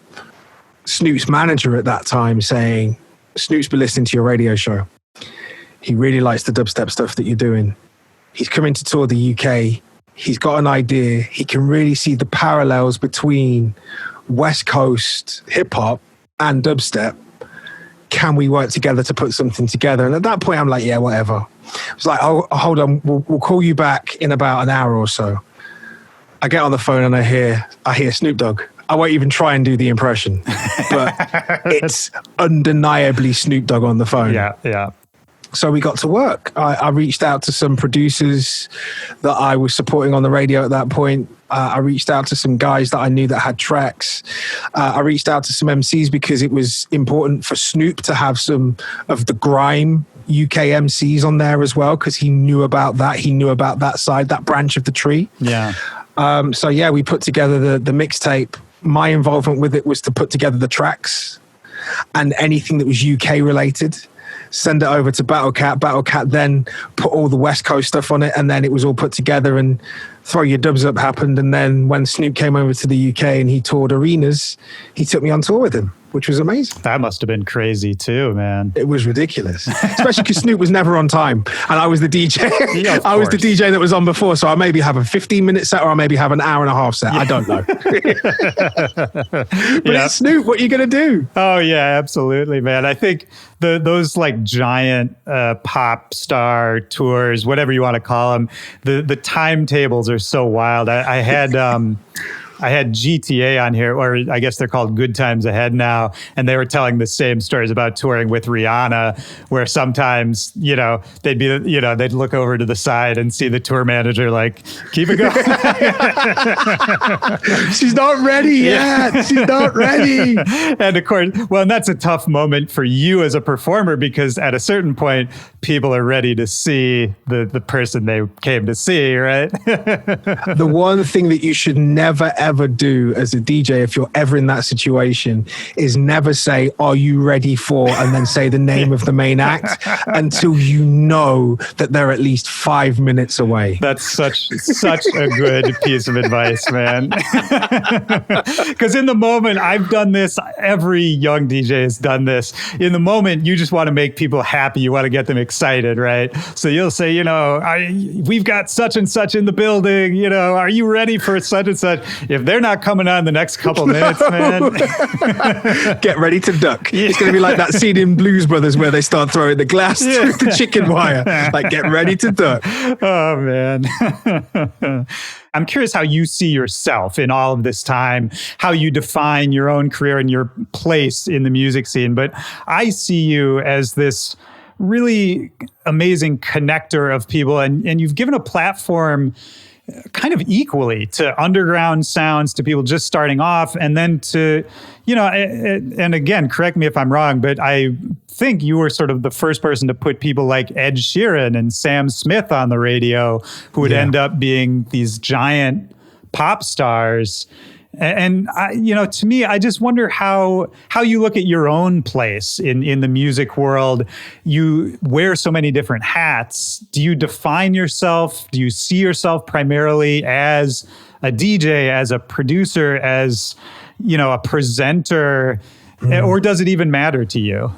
Snoop's manager at that time saying, Snoop's been listening to your radio show. He really likes the dubstep stuff that you're doing. He's coming to tour the UK. He's got an idea. He can really see the parallels between West Coast hip hop and dubstep. Can we work together to put something together? And at that point, I'm like, yeah, whatever. It's like, oh, hold on, we'll call you back in about an hour or so. I get on the phone and I hear Snoop Dogg. I won't even try and do the impression, but it's undeniably Snoop Dogg on the phone. Yeah. So we got to work. I reached out to some producers that I was supporting on the radio at that point. I reached out to some guys that I knew that had tracks. I reached out to some MCs because it was important for Snoop to have some of the grime UK MCs on there as well, because he knew about that. He knew about that side, that branch of the tree. Yeah. So yeah, we put together the mixtape. My involvement with it was to put together the tracks and anything that was UK related, send it over to Battlecat. Battlecat then put all the West Coast stuff on it, and then it was all put together, and Throw Your Dubs Up happened. And then when Snoop came over to the UK and he toured arenas, he took me on tour with him, which was amazing. That must have been crazy too, man. It was ridiculous, especially because Snoop was never on time and I was the DJ. Yeah, I was the DJ that was on before, so I maybe have a 15-minute set or I maybe have an hour and a half set. Yeah. I don't know. But it's Snoop. What are you going to do? Oh yeah, absolutely, man. I think those like giant pop star tours, whatever you want to call them, the timetables are so wild. I had GTA on here, or I guess they're called Good Times Ahead now, and they were telling the same stories about touring with Rihanna, where sometimes, they'd look over to the side and see the tour manager like, keep it going. She's not ready yet. She's not ready. And of course, and that's a tough moment for you as a performer, because at a certain point, people are ready to see the person they came to see, right? The one thing that you should never, ever do as a DJ, if you're ever in that situation, is never say, "Are you ready for?" and then say the name of the main act until you know that they're at least 5 minutes away. That's such a good piece of advice, man. Because in the moment, I've done this. Every young DJ has done this. In the moment, you just want to make people happy. You want to get them excited, right? So you'll say, we've got such and such in the building. Are you ready for such and such? If they're not coming on the next couple minutes, man. Get ready to duck. Yeah. It's going to be like that scene in Blues Brothers where they start throwing the glass through the chicken wire. Like, get ready to duck. Oh, man. I'm curious how you see yourself in all of this time, how you define your own career and your place in the music scene. But I see you as this really amazing connector of people, and you've given a platform kind of equally to underground sounds, to people just starting off, and then to, and again, correct me if I'm wrong, but I think you were sort of the first person to put people like Ed Sheeran and Sam Smith on the radio, who would end up being these giant pop stars. And to me, I just wonder how you look at your own place in the music world. You wear so many different hats. Do you define yourself? Do you see yourself primarily as a DJ, as a producer, as, a presenter, or does it even matter to you?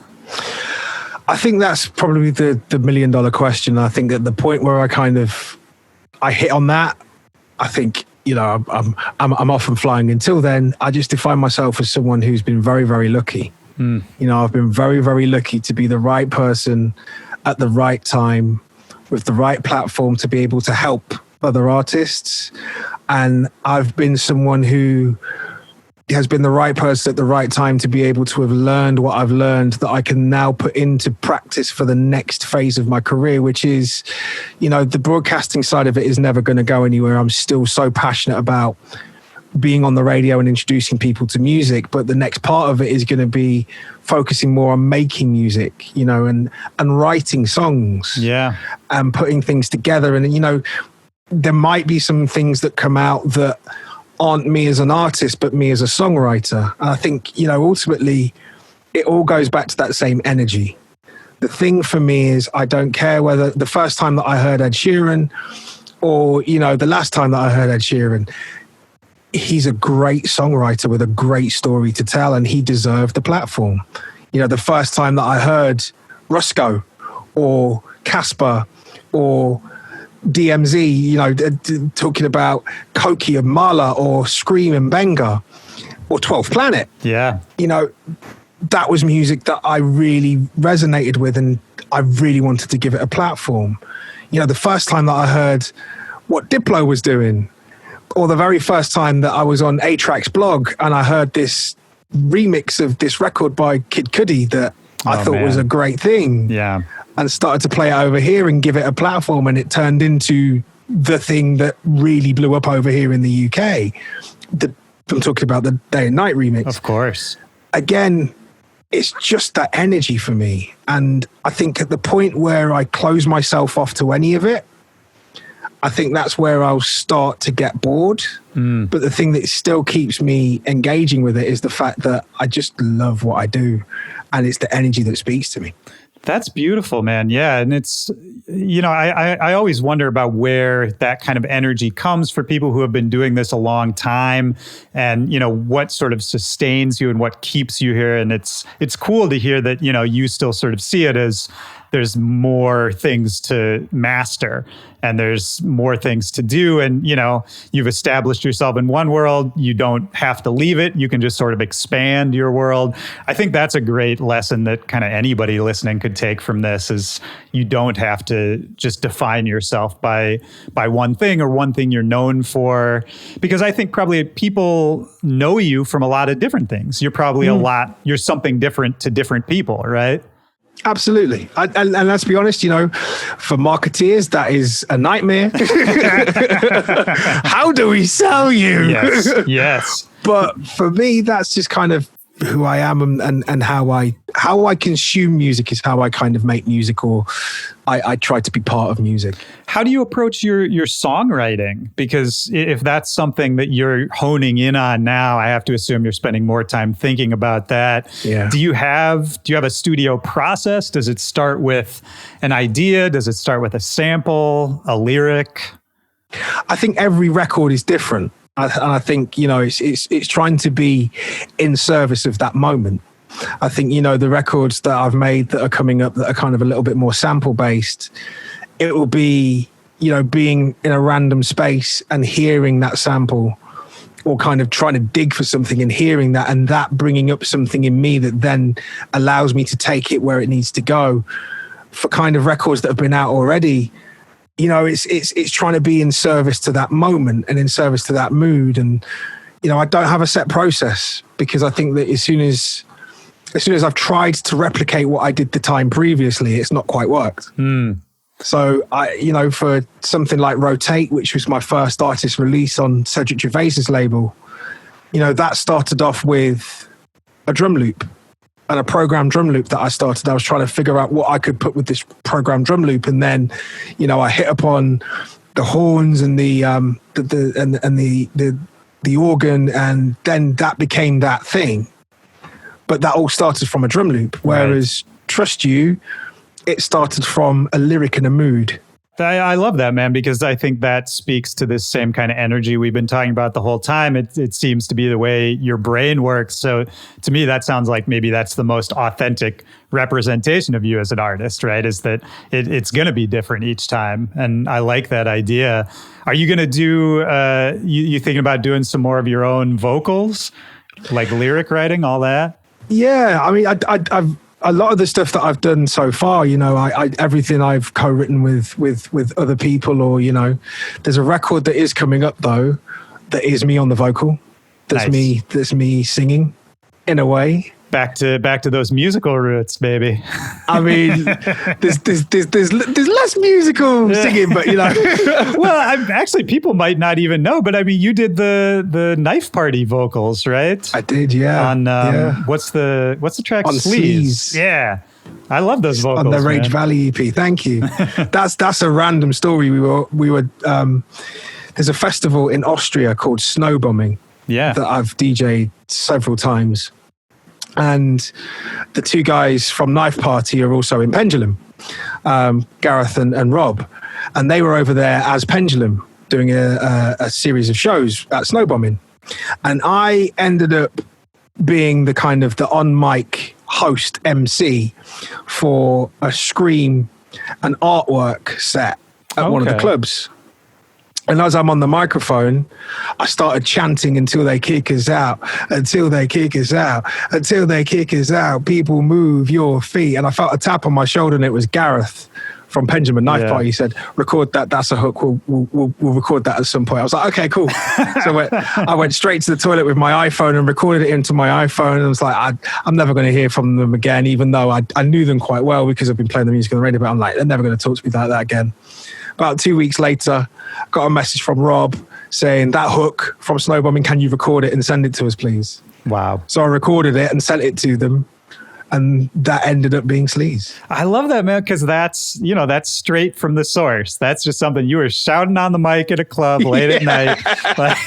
I think that's probably the $1 million question. I think at the point where I hit on that, I think, I'm off and flying. Until then, I just define myself as someone who's been very, very lucky. I've been very, very lucky to be the right person at the right time with the right platform to be able to help other artists. And I've been someone who has been the right person at the right time to be able to have learned what I've learned that I can now put into practice for the next phase of my career, which is, the broadcasting side of it is never going to go anywhere. I'm still so passionate about being on the radio and introducing people to music, but the next part of it is going to be focusing more on making music, and writing songs, and putting things together. And, there might be some things that come out that aren't me as an artist, but me as a songwriter. And I think, ultimately it all goes back to that same energy. The thing for me is I don't care whether the first time that I heard Ed Sheeran or, the last time that I heard Ed Sheeran, he's a great songwriter with a great story to tell, and he deserved the platform. The first time that I heard Rusko or Casper or DMZ, talking about Koki and Mala or Scream and Benga or 12th Planet. Yeah. That was music that I really resonated with, and I really wanted to give it a platform. The first time that I heard what Diplo was doing, or the very first time that I was on A-Track's blog and I heard this remix of this record by Kid Cudi that I thought was a great thing. Yeah. And started to play it over here and give it a platform, and it turned into the thing that really blew up over here in the UK. I'm talking about the Day and Night remix. Of course. Again, it's just that energy for me. And I think at the point where I close myself off to any of it, I think that's where I'll start to get bored. But the thing that still keeps me engaging with it is the fact that I just love what I do, and it's the energy that speaks to me. That's beautiful, man. Yeah. And it's, I always wonder about where that kind of energy comes for people who have been doing this a long time, and, what sort of sustains you and what keeps you here. And it's cool to hear that, you still sort of see it as there's more things to master and there's more things to do. And, you've established yourself in one world. You don't have to leave it. You can just sort of expand your world. I think that's a great lesson that kind of anybody listening could take from this, is you don't have to just define yourself by one thing or one thing you're known for, because I think probably people know you from a lot of different things. You're probably you're something different to different people, right? Absolutely. And let's be honest, for marketeers, that is a nightmare. How do we sell you? Yes. But for me, that's just kind of who I am, and how I consume music is how I kind of make music, or I try to be part of music. How do you approach your songwriting? Because if that's something that you're honing in on now, I have to assume you're spending more time thinking about that. Yeah. Do you have a studio process? Does it start with an idea? Does it start with a sample, a lyric? I think every record is different. And I think, it's trying to be in service of that moment. I think, the records that I've made that are coming up that are kind of a little bit more sample based, it will be, being in a random space and hearing that sample, or kind of trying to dig for something and hearing that, and that bringing up something in me that then allows me to take it where it needs to go. For kind of records that have been out already, it's trying to be in service to that moment and in service to that mood. And, I don't have a set process, because I think that as soon as I've tried to replicate what I did the time previously, it's not quite worked. So for something like Rotate, which was my first artist release on Cedric Gervais's label, that started off with a drum loop. And a programmed drum loop that I started. I was trying to figure out what I could put with this programmed drum loop, and then, I hit upon the horns and the organ, and then that became that thing. But that all started from a drum loop. Whereas Trust You, it started from a lyric and a mood. I love that, man, because I think that speaks to this same kind of energy we've been talking about the whole time. It seems to be the way your brain works. So to me, that sounds like maybe that's the most authentic representation of you as an artist, right? Is that it's going to be different each time. And I like that idea. Are you going to do, you thinking about doing some more of your own vocals, like lyric writing, all that? Yeah, I mean, I've a lot of the stuff that I've done so far, everything I've co-written with other people, or, there's a record that is coming up though, that is me on the vocal. That's Nice. That's me singing in a way. Back to those musical roots, baby. I mean, there's less musical singing, but you know. Well, actually, people might not even know, but I mean, you did the Knife Party vocals, right? I did, yeah. On yeah. what's the track? On Sleaze. Yeah, I love those vocals on the Rage man. Valley EP. Thank you. That's a random story. We were there's a festival in Austria called Snowbombing. Yeah, that I've DJ'd several times. And the two guys from Knife Party are also in Pendulum, Gareth and Rob. And they were over there as Pendulum doing a series of shows at Snowbombing. And I ended up being the kind of the on-mic host MC for a Scream and artwork set at one of the clubs. And as I'm on the microphone, I started chanting until they kick us out, until they kick us out, until they kick us out. People move your feet. And I felt a tap on my shoulder, and it was Gareth from Pendulum Knife Party. He said, record that. That's a hook. We'll record that at some point. I was like, okay, cool. So I went straight to the toilet with my iPhone and recorded it into my iPhone. And I was like, I'm never going to hear from them again, even though I knew them quite well because I've been playing the music on the radio. But I'm like, they're never going to talk to me like that again. About 2 weeks later, got a message from Rob saying, that hook from Snowbombing, can you record it and send it to us, please? Wow. So I recorded it and sent it to them. And that ended up being Sleaze. I love that, man, because that's straight from the source. That's just something you were shouting on the mic at a club late at night. Like,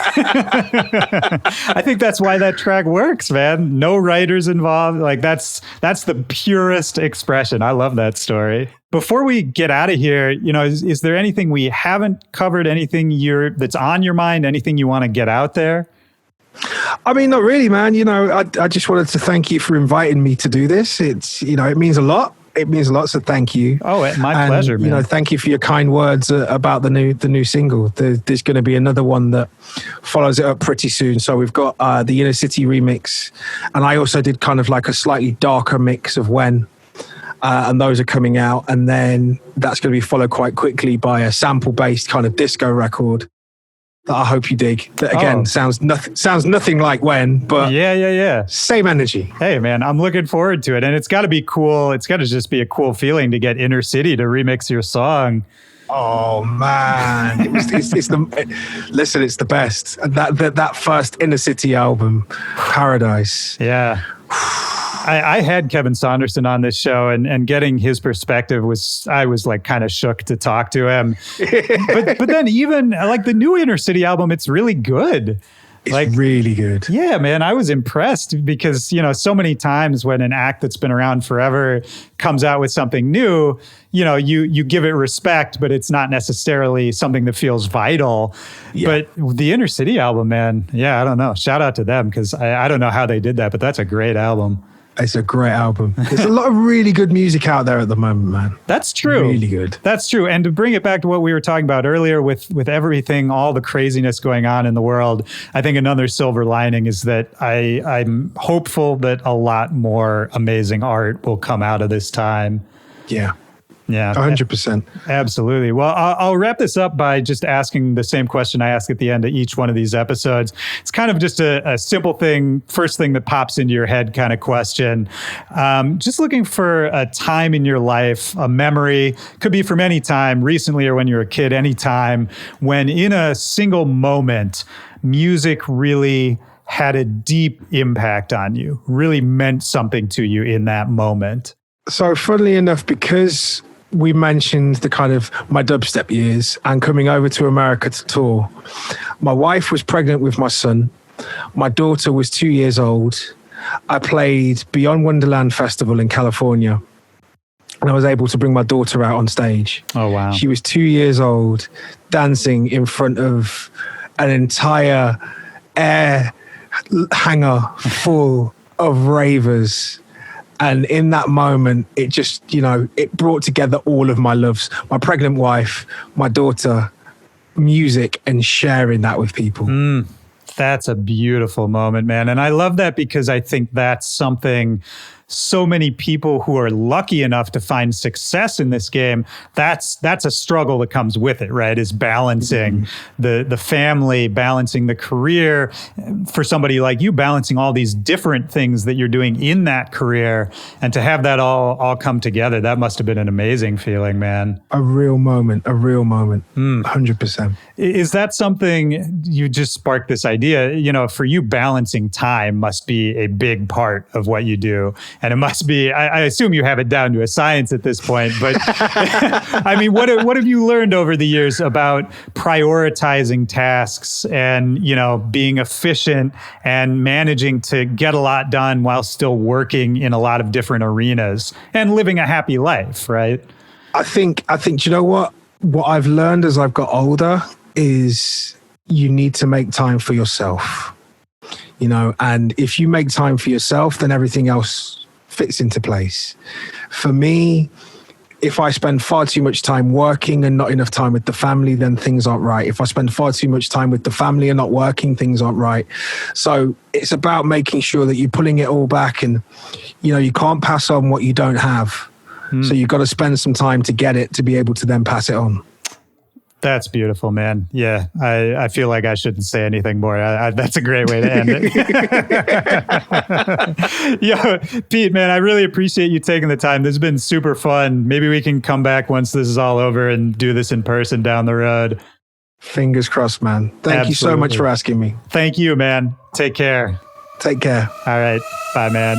I think that's why that track works, man. No writers involved. Like that's the purest expression. I love that story. Before we get out of here, is there anything we haven't covered? Anything that's on your mind? Anything you want to get out there? I mean, not really, man. I just wanted to thank you for inviting me to do this. It's, it means a lot. It means a lot. So thank you. Oh, my pleasure, man. Thank you for your kind words about the new single. There's going to be another one that follows it up pretty soon. So we've got the Inner City remix. And I also did kind of like a slightly darker mix of When. And those are coming out. And then that's going to be followed quite quickly by a sample-based kind of disco record that I hope you dig. That again sounds nothing like When, but yeah, same energy. Hey man, I'm looking forward to it, and it's got to be cool. It's got to just be a cool feeling to get Inner City to remix your song. Oh man, it's the best. That first Inner City album, Paradise. Yeah. I had Kevin Saunderson on this show, and getting his perspective I was like kind of shook to talk to him. but then even like the new Inner City album, it's really good. It's really good. Yeah, man, I was impressed because, so many times when an act that's been around forever comes out with something new, you give it respect, but it's not necessarily something that feels vital. Yeah. But the Inner City album, man, I don't know. Shout out to them because I don't know how they did that, but that's a great album. It's a great album. There's a lot of really good music out there at the moment, man. That's true. Really good. That's true. And to bring it back to what we were talking about earlier with everything, all the craziness going on in the world, I think another silver lining is that I'm hopeful that a lot more amazing art will come out of this time. Yeah. Yeah, 100%. Absolutely. Well, I'll wrap this up by just asking the same question I ask at the end of each one of these episodes. It's kind of just a simple thing, first thing that pops into your head kind of question. Just looking for a time in your life, a memory, could be from any time, recently or when you were a kid, any time, when in a single moment, music really had a deep impact on you, really meant something to you in that moment. So funnily enough, because we mentioned the kind of my dubstep years and coming over to America to tour, my wife was pregnant with my son. My daughter was 2 years old. I played Beyond Wonderland Festival in California, and I was able to bring my daughter out on stage. Oh, wow. She was 2 years old, dancing in front of an entire air hangar full of ravers. And in that moment, it just, it brought together all of my loves, my pregnant wife, my daughter, music, and sharing that with people. That's a beautiful moment, man. And I love that because I think that's something so many people who are lucky enough to find success in this game, that's a struggle that comes with it, right? Is balancing the family, balancing the career. For somebody like you, balancing all these different things that you're doing in that career, and to have that all come together, that must have been an amazing feeling, man. A real moment, 100%. Is that something, you just sparked this idea, for you, balancing time must be a big part of what you do. And it must be, I assume you have it down to a science at this point, but I mean, what have you learned over the years about prioritizing tasks and, being efficient and managing to get a lot done while still working in a lot of different arenas and living a happy life, right? I think, you know what I've learned as I've got older is you need to make time for yourself, and if you make time for yourself, then everything else fits into place. For me, if I spend far too much time working and not enough time with the family, then things aren't right. If I spend far too much time with the family and not working, things aren't right. So it's about making sure that you're pulling it all back, and, you can't pass on what you don't have. So you've got to spend some time to get it, to be able to then pass it on. That's beautiful, man. Yeah, I feel like I shouldn't say anything more. That's a great way to end it. Yo, Pete, man, I really appreciate you taking the time. This has been super fun. Maybe we can come back once this is all over and do this in person down the road. Fingers crossed, man. Thank you so much for asking me. Thank you, man. Take care. Take care. All right. Bye, man.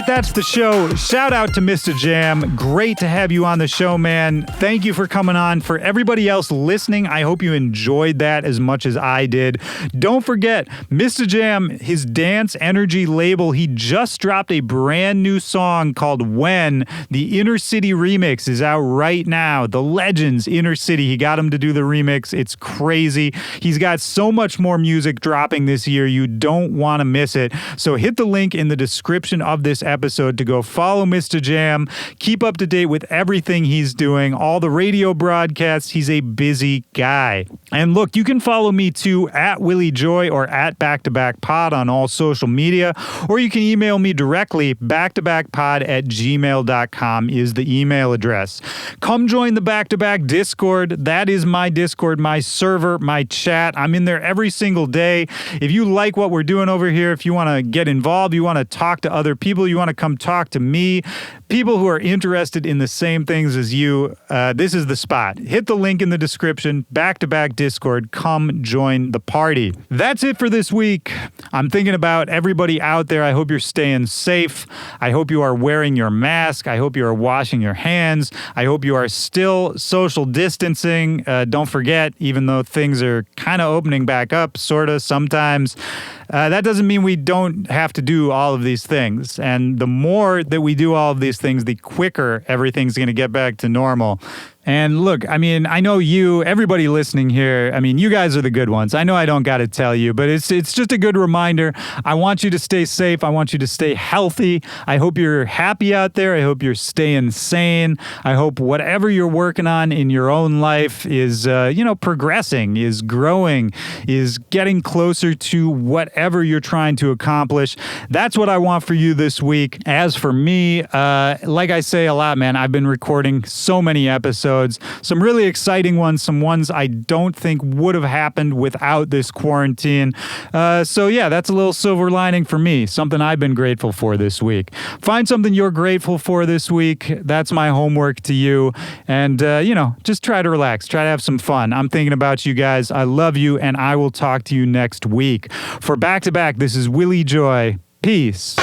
That's the show. Shout out to MistaJam. Great to have you on the show, man. Thank you for coming on. For everybody else listening, I hope you enjoyed that as much as I did. Don't forget, MistaJam, his Dance NRG label, he just dropped a brand new song called When. The Inner City remix is out right now. The Legends Inner City. He got him to do the remix. It's crazy. He's got so much more music dropping this year. You don't want to miss it. So hit the link in the description of this episode to go follow MistaJam, keep up to date with everything he's doing, all the radio broadcasts. He's a busy guy. And look, you can follow me too at Willy Joy or at Back to Back Pod on all social media, or you can email me directly. backtobackpod@gmail.com is the email address. Come join the Back to Back Discord. That is my Discord, my server, my chat. I'm in there every single day. If you like what we're doing over here, if you want to get involved, you want to talk to other people, you want to come talk to me, people who are interested in the same things as you, this is the spot. Hit the link in the description, Back to Back Discord. Come join the party. That's it for this week. I'm thinking about everybody out there. I hope you're staying safe. I hope you are wearing your mask. I hope you are washing your hands. I hope you are still social distancing. Don't forget, even though things are kind of opening back up, sort of sometimes, that doesn't mean we don't have to do all of these things. And the more that we do all of these things, the quicker everything's going to get back to normal. And look, I mean, I know everybody listening here, I mean, you guys are the good ones. I know I don't got to tell you, but it's just a good reminder. I want you to stay safe. I want you to stay healthy. I hope you're happy out there. I hope you're staying sane. I hope whatever you're working on in your own life is, progressing, is growing, is getting closer to whatever you're trying to accomplish. That's what I want for you this week. As for me, like I say a lot, man, I've been recording so many episodes. Some really exciting ones, some ones I don't think would have happened without this quarantine. So yeah, that's a little silver lining for me, something I've been grateful for this week. Find something you're grateful for this week. That's my homework to you. And, just try to relax, try to have some fun. I'm thinking about you guys. I love you, and I will talk to you next week. For Back to Back, this is Willy Joy. Peace.